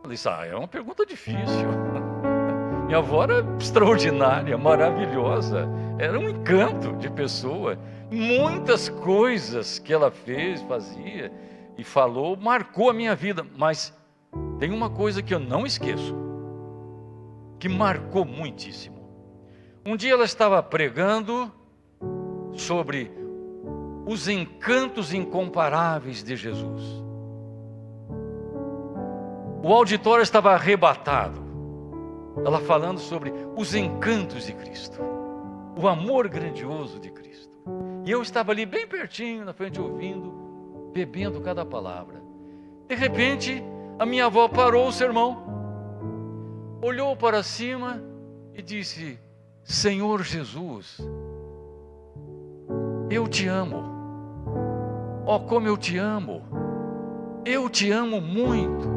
Eu disse, é uma pergunta difícil. Minha avó era extraordinária, maravilhosa, era um encanto de pessoa. Muitas coisas que ela fez, fazia e falou, marcou a minha vida. Mas tem uma coisa que eu não esqueço, que marcou muitíssimo. Um dia ela estava pregando sobre os encantos incomparáveis de Jesus. O auditório estava arrebatado. Ela falando sobre os encantos de Cristo, o amor grandioso de Cristo. E eu estava ali bem pertinho, na frente, ouvindo, bebendo cada palavra. De repente, a minha avó parou o sermão, olhou para cima e disse, Senhor Jesus, eu te amo. Oh, como eu te amo muito.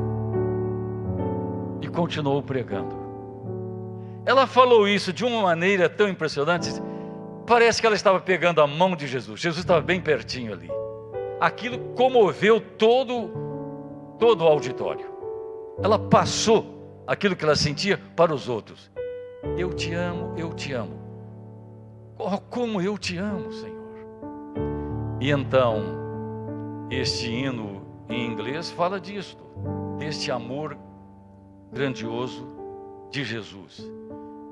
E continuou pregando. Ela falou isso de uma maneira tão impressionante, parece que ela estava pegando a mão de Jesus. Jesus estava bem pertinho ali. Aquilo comoveu todo o auditório. Ela passou aquilo que ela sentia para os outros. Eu te amo, eu te amo. Oh, como eu te amo, Senhor. E então, este hino em inglês fala disto, deste amor grandioso de Jesus.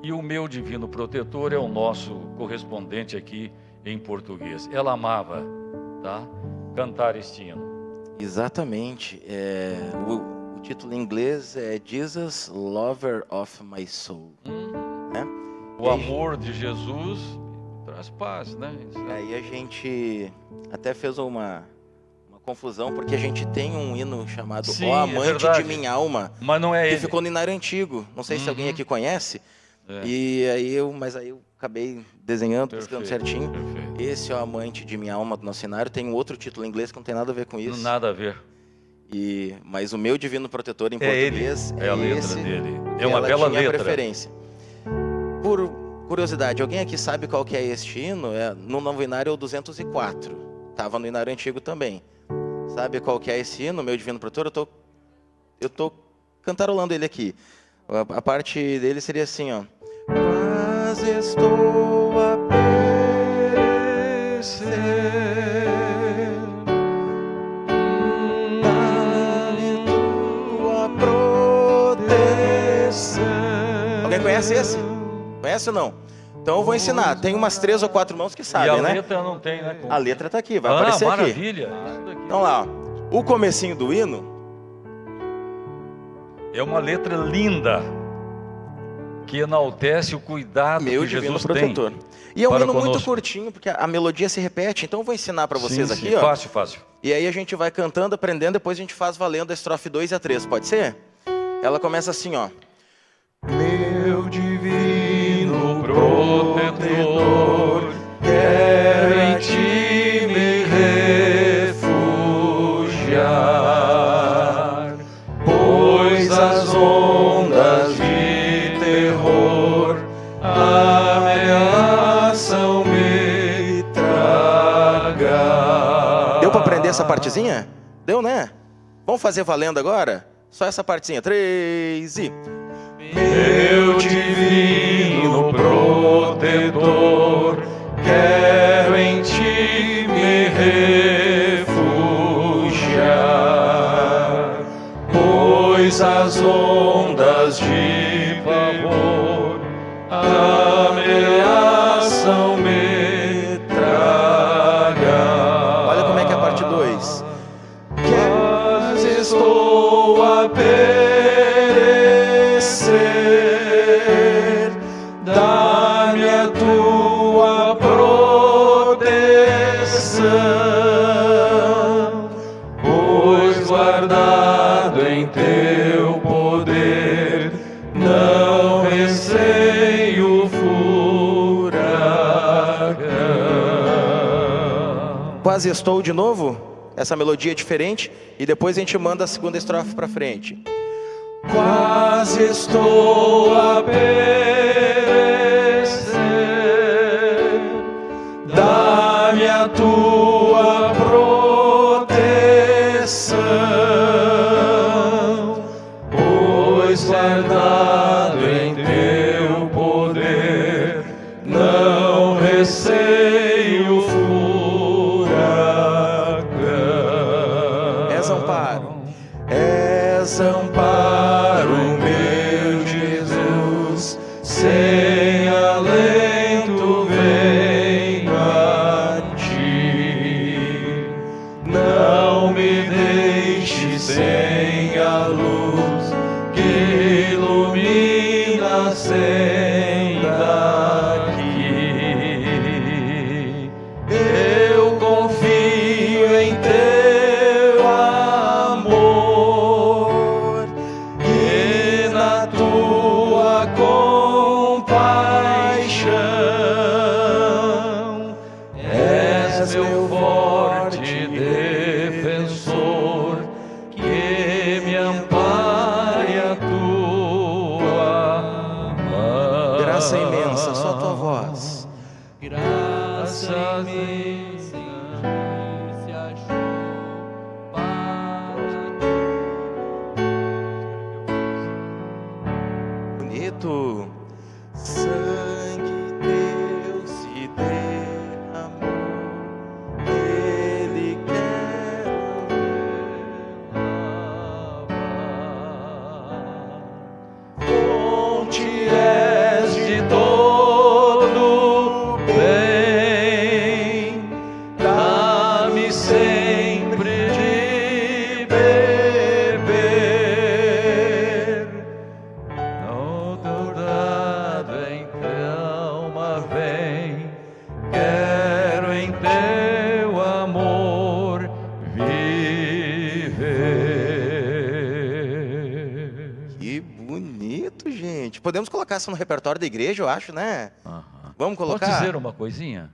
E o meu divino protetor é o nosso correspondente aqui em português. Ela amava, tá? Cantar este hino. Exatamente. O título em inglês é Jesus, Lover of My Soul. Né? O amor de Jesus traz paz, né? Aí a gente até fez uma confusão, porque a gente tem um hino chamado Sim, O Amante de Minha Alma, mas não é que ele. ficou no Inário Antigo. Não sei se alguém aqui conhece. E aí eu acabei desenhando, pesquisando certinho. Perfeito. Esse é o Amante de Minha Alma do nosso cenário. Tem um outro título em inglês que não tem nada a ver com isso. Nada a ver. Mas o meu divino protetor em português é a letra esse, dele. É uma ela bela tinha letra. Preferência. Por curiosidade, alguém aqui sabe qual que é este hino? No Novo Inário é o 204. Estava no Inário Antigo também. Sabe qual que é esse hino, meu divino protetor? Eu tô cantarolando ele aqui. A parte dele seria assim, ó. Mas estou a perecer, dá-me tua proteção. Alguém conhece esse? Conhece ou não? Então eu vou ensinar. Tem umas 3 ou 4 mãos que sabem, e a né? letra não tem, né? A letra está aqui, vai aparecer maravilha. aqui. Então lá, ó. O comecinho do hino é uma letra linda que enaltece o cuidado meu que divino Jesus protetor. tem. E é um para hino muito conosco. curtinho, porque a melodia se repete. Então eu vou ensinar para vocês aqui, ó. Fácil, fácil. E aí a gente vai cantando, aprendendo, depois a gente faz valendo a estrofe 2 e a 3, pode ser? Ela começa assim, ó. Meu divino protetor, quero em ti me refugiar, pois as ondas de terror ameaçam me tragar. Deu para aprender essa partezinha? Deu, né? Vamos fazer valendo agora? Só essa partezinha. 3 e... Meu divino protetor, pois as ondas de pavor ameaçam me tragar. Olha como é que é a parte 2. Mas estou a perecer, dá-me a tua proteção, pois guardado em teu poder, não receio furacão. Quase estou de novo. Essa melodia é diferente e depois a gente manda a segunda estrofe para frente. Quase estou a perecer, dá-me a tua proteção, pois guardado em teu poder, não receio furacão. És amparo. És amparo, meu Jesus, sem alento venho a ti. Não me deixes sem a luz que ilumina a senda aqui. Eu confio em teu amor e na tua compaixão. És meu forte defensor, que me ampare a tua mão. Graça imensa, só a tua voz. Graça imensa, se achou Bonito. Sangue teu se derramou, ele quer fonte és de todo bem, dá-me sempre de beber. Não dourado em calma vem, quero em teu amor viver. Que bonito, gente. Podemos colocar isso no repertório da igreja, eu acho, né? Aham. Vamos colocar? Posso dizer uma coisinha?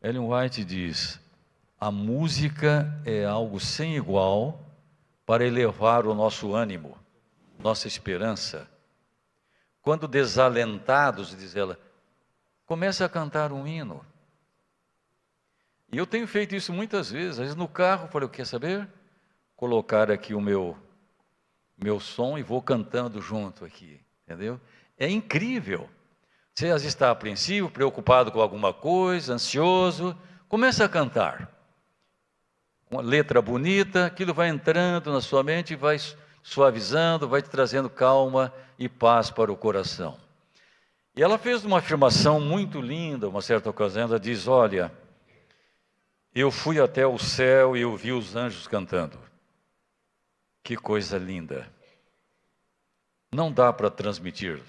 Ellen White diz: a música é algo sem igual para elevar o nosso ânimo, nossa esperança. Quando desalentados, diz ela, começa a cantar um hino. E eu tenho feito isso muitas vezes. Às vezes no carro, falei, quer saber? Colocar aqui o meu som e vou cantando junto aqui, entendeu? É incrível. Você às vezes está apreensivo, preocupado com alguma coisa, ansioso, começa a cantar. Com uma letra bonita, aquilo vai entrando na sua mente e vai suavizando, vai te trazendo calma e paz para o coração. E ela fez uma afirmação muito linda, uma certa ocasião, ela diz, olha, eu fui até o céu e eu vi os anjos cantando. Que coisa linda. Não dá para transmitir.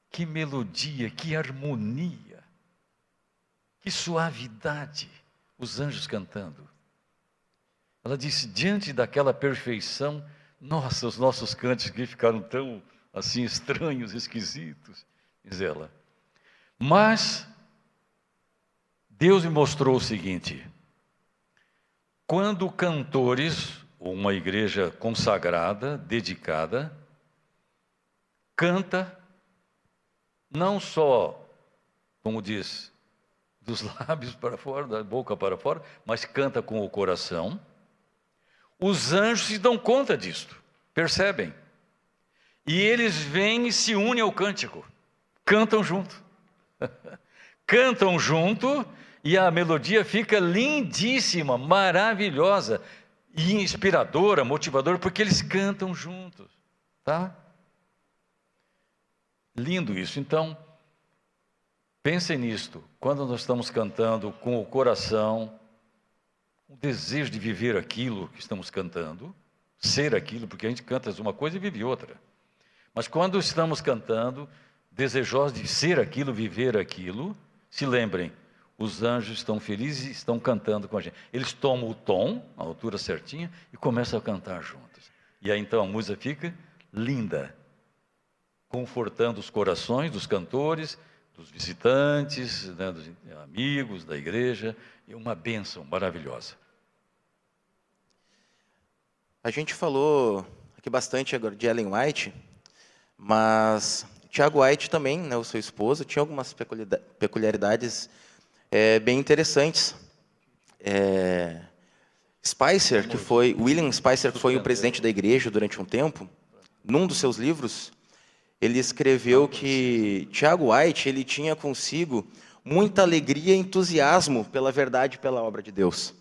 Que melodia, que harmonia, que suavidade, os anjos cantando. Ela disse, diante daquela perfeição, nossa, os nossos cantos aqui ficaram tão assim estranhos, esquisitos, diz ela. Mas Deus me mostrou o seguinte, quando cantores, uma igreja consagrada, dedicada, canta, não só, como diz, dos lábios para fora, da boca para fora, mas canta com o coração, os anjos se dão conta disto, percebem? E eles vêm e se unem ao cântico, cantam junto. Cantam junto e a melodia fica lindíssima, maravilhosa. e inspiradora, motivadora, porque eles cantam juntos, tá? Lindo isso. Então, pensem nisto, quando nós estamos cantando com o coração, o desejo de viver aquilo que estamos cantando, ser aquilo, porque a gente canta uma coisa e vive outra. Mas quando estamos cantando, desejosos de ser aquilo, viver aquilo, se lembrem, os anjos estão felizes e estão cantando com a gente. Eles tomam o tom, a altura certinha, e começam a cantar juntos. E aí então a música fica linda, confortando os corações dos cantores, dos visitantes, né, dos amigos da igreja, e uma bênção maravilhosa. A gente falou aqui bastante agora de Ellen White, mas Tiago White também, né, o seu esposo, tinha algumas peculiaridades bem interessantes. William Spicer, que foi o presidente da igreja durante um tempo, num dos seus livros, ele escreveu que Tiago White, ele tinha consigo muita alegria e entusiasmo pela verdade e pela obra de Deus.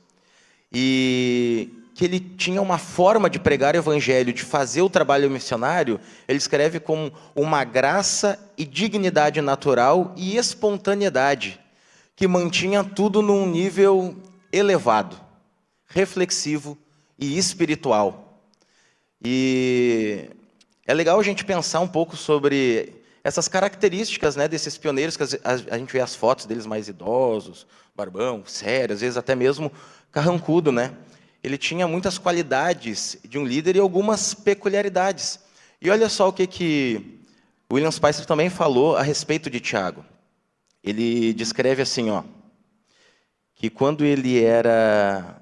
E que ele tinha uma forma de pregar o evangelho, de fazer o trabalho missionário, ele escreve com uma graça e dignidade natural e espontaneidade, que mantinha tudo num nível elevado, reflexivo e espiritual. E é legal a gente pensar um pouco sobre essas características, né, desses pioneiros, que a gente vê as fotos deles mais idosos, barbão, sério, às vezes até mesmo carrancudo, né? Ele tinha muitas qualidades de um líder e algumas peculiaridades. E olha só o que William Spicer também falou a respeito de Tiago. Ele descreve assim, que quando ele era...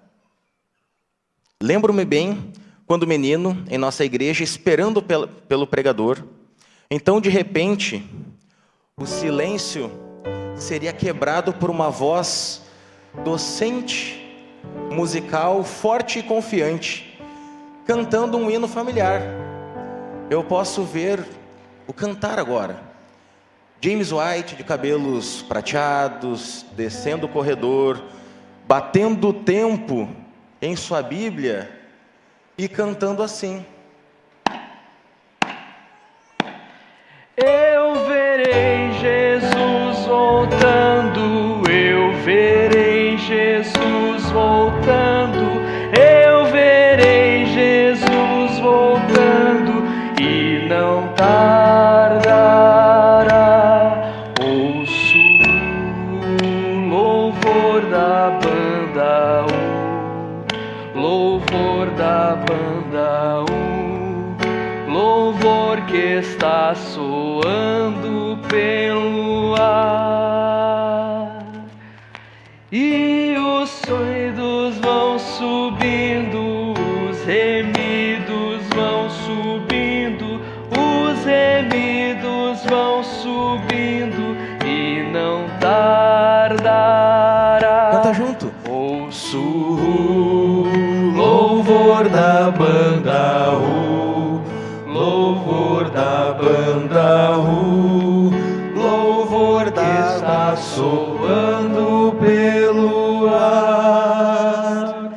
Lembro-me bem, quando menino, em nossa igreja, esperando pelo pregador, então, de repente, o silêncio seria quebrado por uma voz docente, musical, forte e confiante, cantando um hino familiar. Eu posso ver o cantar agora. James White, de cabelos prateados, descendo o corredor, batendo o tempo em sua Bíblia e cantando assim. Eu verei Jesus voltando, eu verei Jesus voltando, eu verei Jesus voltando e não tardará. Ouço o louvor da banda, o louvor da banda, o louvor que está soando pelo ar. E os sonhos vão subindo, os remidos vão subindo, os remidos vão subindo e não tardará. Canta junto. Ouço o louvor da banda, o louvor da banda, o louvor que está soando pelo ar.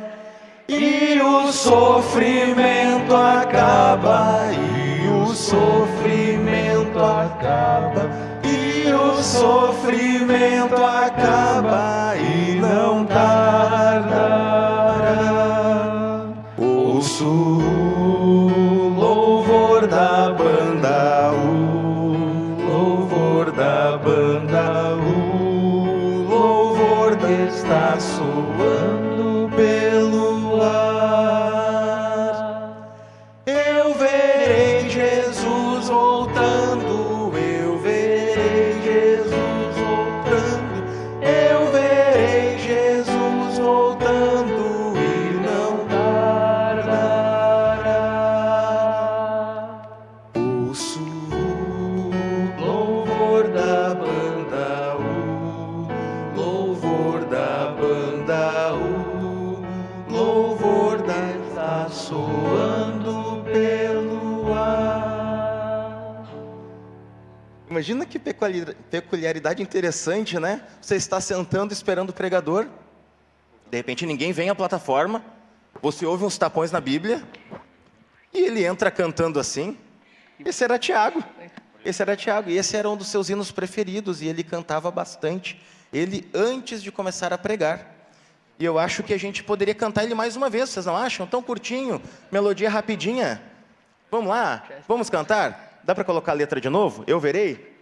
E o sofrimento acaba, e o sofrimento acaba, e o sofrimento acaba e não tardará. Ouço o louvor da banda, o louvor da banda, o louvor que está soando pelo ar. Eu verei Jesus voltando, eu verei Jesus voltando, eu verei Jesus voltando e não tardará. Ouço o louvor da banda, o louvor da banda, o louvor que está soando pelo ar. Imagina que peculiaridade interessante, né? Você está sentando esperando o pregador, de repente ninguém vem à plataforma, Você ouve uns tapões na Bíblia e ele entra cantando assim. Esse era Tiago. Esse era Tiago. E esse era um dos seus hinos preferidos. E ele cantava bastante. Ele antes de começar a pregar. E eu acho que a gente poderia cantar ele mais uma vez. Vocês não acham? Tão curtinho. Melodia rapidinha. Vamos lá? Vamos cantar? Dá para colocar a letra de novo? Eu verei?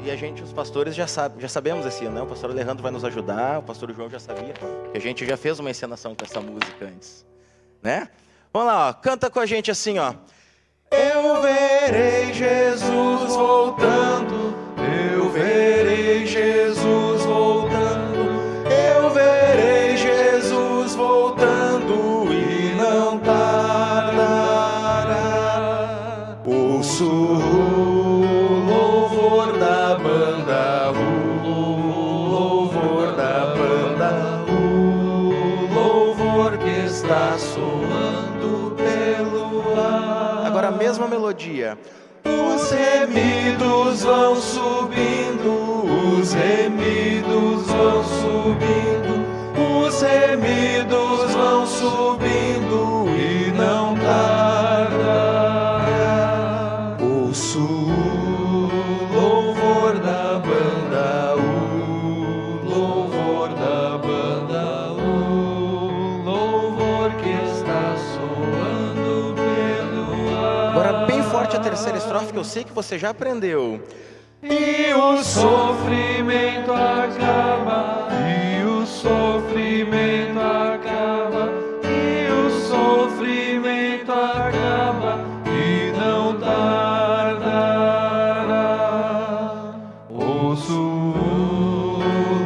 E a gente, os pastores, já sabemos esse hino, né? O pastor Alejandro vai nos ajudar, o pastor João já sabia, que a gente já fez uma encenação com essa música antes, né? Vamos lá, ó, canta com a gente assim, ó. Eu verei Jesus voltando, eu verei Jesus voltando, eu verei Jesus voltando e não tardará. Ouço está soando pelo ar. Agora a mesma melodia. Os remidos vão subindo, os remidos vão subindo, os remidos vão subindo e não tardará. Ouço o louvor da banda, o louvor da banda. Agora bem forte a terceira estrofe que eu sei que você já aprendeu. E o sofrimento acaba, e o sofrimento acaba, e o sofrimento acaba e não tardará. Ouço o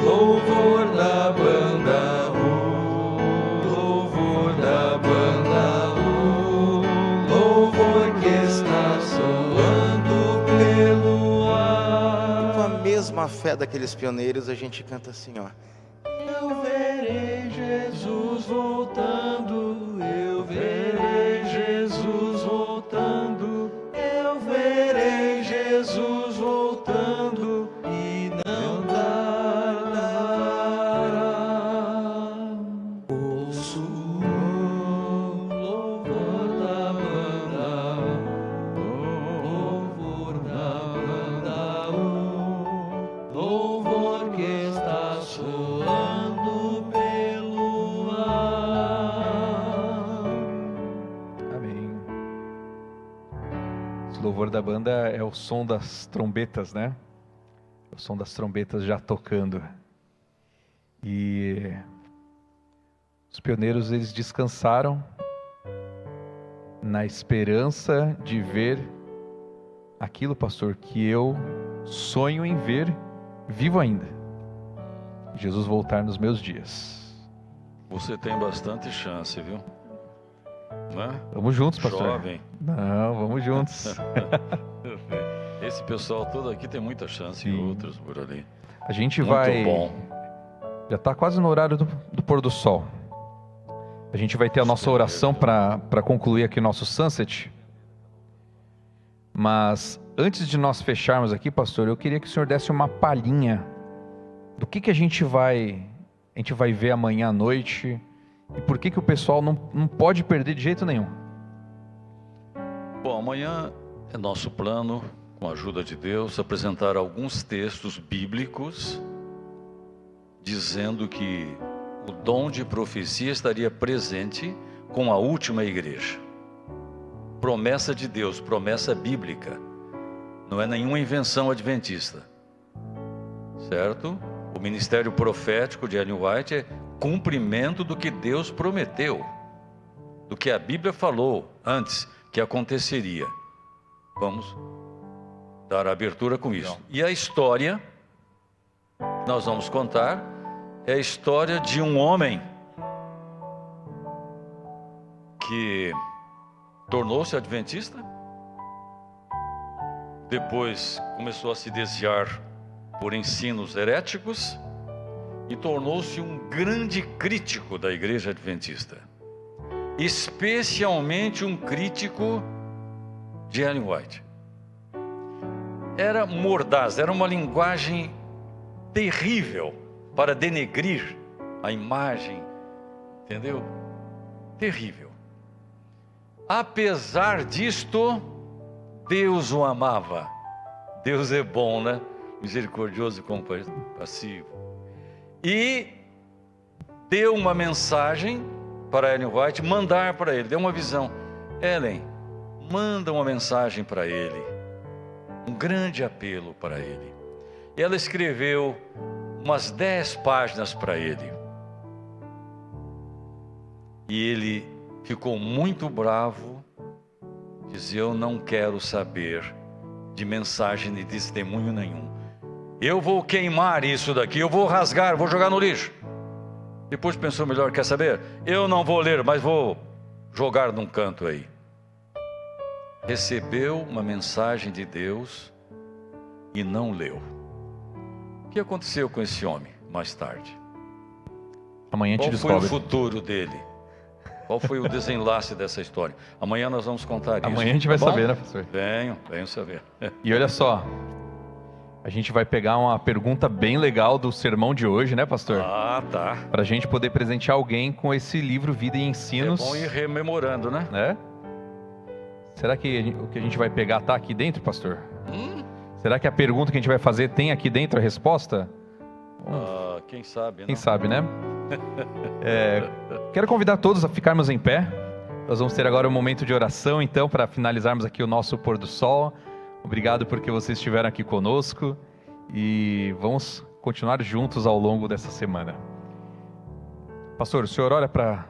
louvor da banda, o louvor da banda, o louvor que está soando pelo ar. Com a mesma fé daqueles pioneiros, a gente canta assim, ó. Eu verei Jesus voltando, eu verei Jesus voltando, eu verei Jesus voltando e não tardará. Ouço o louvor da banda, o louvor da banda, o louvor que está soando pelo ar. Amém. Esse louvor da banda é o som das trombetas, né? O som das trombetas já tocando. E os pioneiros, eles descansaram na esperança de ver aquilo, pastor, que eu sonho em ver vivo ainda. Jesus voltar nos meus dias. Você tem bastante chance, viu? Né? Vamos juntos, pastor. Jovem. Não, vamos juntos. Esse pessoal todo aqui tem muita chance. Sim. E outros por ali. A gente Muito vai... bom. Já está quase no horário do pôr do sol. A gente vai ter a nossa oração para concluir aqui o nosso sunset. Mas antes de nós fecharmos aqui, pastor, eu queria que o senhor desse uma palhinha do que a gente vai ver amanhã à noite e por que o pessoal não pode perder de jeito nenhum. Bom, amanhã é nosso plano, com a ajuda de Deus, apresentar alguns textos bíblicos dizendo que o dom de profecia estaria presente com a última igreja. Promessa de Deus, promessa bíblica. Não é nenhuma invenção adventista. Certo? O ministério profético de Ellen White é cumprimento do que Deus prometeu, do que a Bíblia falou antes que aconteceria. Vamos dar abertura com isso. E a história que nós vamos contar é a história de um homem que tornou-se adventista, depois começou a se desviar por ensinos heréticos e tornou-se um grande crítico da igreja adventista, especialmente um crítico de Ellen White. Era mordaz, era uma linguagem terrível para denegrir a imagem, entendeu? Terrível. Apesar disto, Deus o amava. Deus é bom, né? Misericordioso e compassivo. E deu uma mensagem para Ellen White, mandar para ele, deu uma visão. Ellen, manda uma mensagem para ele, um grande apelo para ele. E ela escreveu umas 10 páginas para ele. E ele ficou muito bravo, dizia: eu não quero saber de mensagem de testemunho nenhum. Eu vou queimar isso daqui, eu vou rasgar, vou jogar no lixo. Depois pensou melhor, quer saber? Eu não vou ler, mas vou jogar num canto aí. Recebeu uma mensagem de Deus e não leu. O que aconteceu com esse homem mais tarde? Amanhã a gente descobre. Qual foi o futuro dele? Qual foi o desenlace dessa história? Amanhã nós vamos contar isso. Amanhã a gente vai saber, né, pastor? Venho saber. E olha só, a gente vai pegar uma pergunta bem legal do sermão de hoje, né, pastor? Ah, tá. Para a gente poder presentear alguém com esse livro Vida e Ensinos. É bom ir rememorando, né? Será que o que a gente vai pegar está aqui dentro, pastor? Será que a pergunta que a gente vai fazer tem aqui dentro a resposta? Quem sabe, né? Quem sabe, né? Quero convidar todos a ficarmos em pé. Nós vamos ter agora um momento de oração, então, para finalizarmos aqui o nosso pôr do sol. Obrigado porque vocês estiveram aqui conosco e vamos continuar juntos ao longo dessa semana. Pastor, o senhor ora para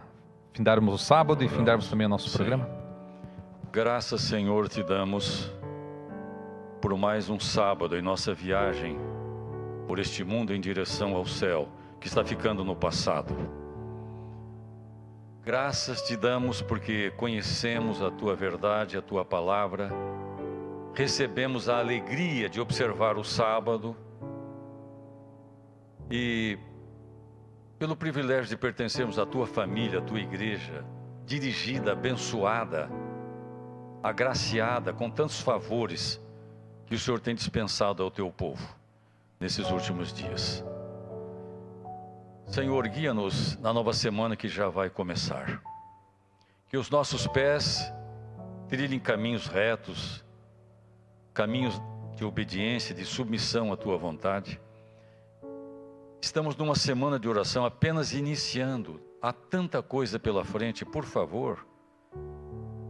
findarmos o sábado e findarmos também o nosso programa? Graças, Senhor, te damos por mais um sábado em nossa viagem por este mundo em direção ao céu, que está ficando no passado. Graças te damos porque conhecemos a tua verdade, a tua palavra, recebemos a alegria de observar o sábado e pelo privilégio de pertencermos à tua família, à tua igreja, dirigida, abençoada, agraciada com tantos favores que o Senhor tem dispensado ao teu povo nesses últimos dias. Senhor, guia-nos na nova semana que já vai começar. Que os nossos pés trilhem caminhos retos, caminhos de obediência, de submissão à tua vontade. Estamos numa semana de oração apenas iniciando. Há tanta coisa pela frente. Por favor,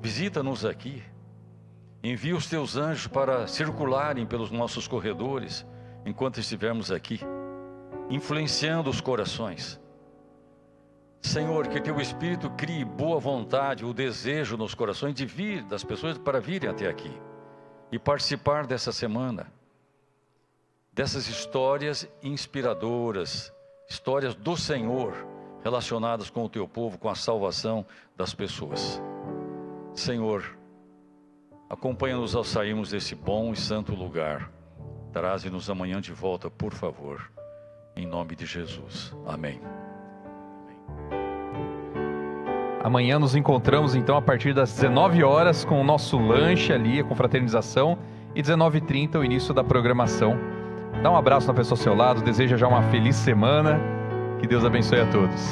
visita-nos aqui. Envia os teus anjos para circularem pelos nossos corredores enquanto estivermos aqui, influenciando os corações. Senhor, que teu Espírito crie boa vontade, o desejo nos corações de vir, das pessoas para virem até aqui e participar dessa semana, dessas histórias inspiradoras, histórias do Senhor, relacionadas com o teu povo, com a salvação das pessoas. Senhor, acompanha-nos ao sairmos desse bom e santo lugar. Traze-nos amanhã de volta, por favor. Em nome de Jesus. Amém. Amanhã nos encontramos então a partir das 19 horas com o nosso lanche ali, a confraternização, e 19h30 o início da programação. Dá um abraço na pessoa ao seu lado, deseja já uma feliz semana, que Deus abençoe a todos.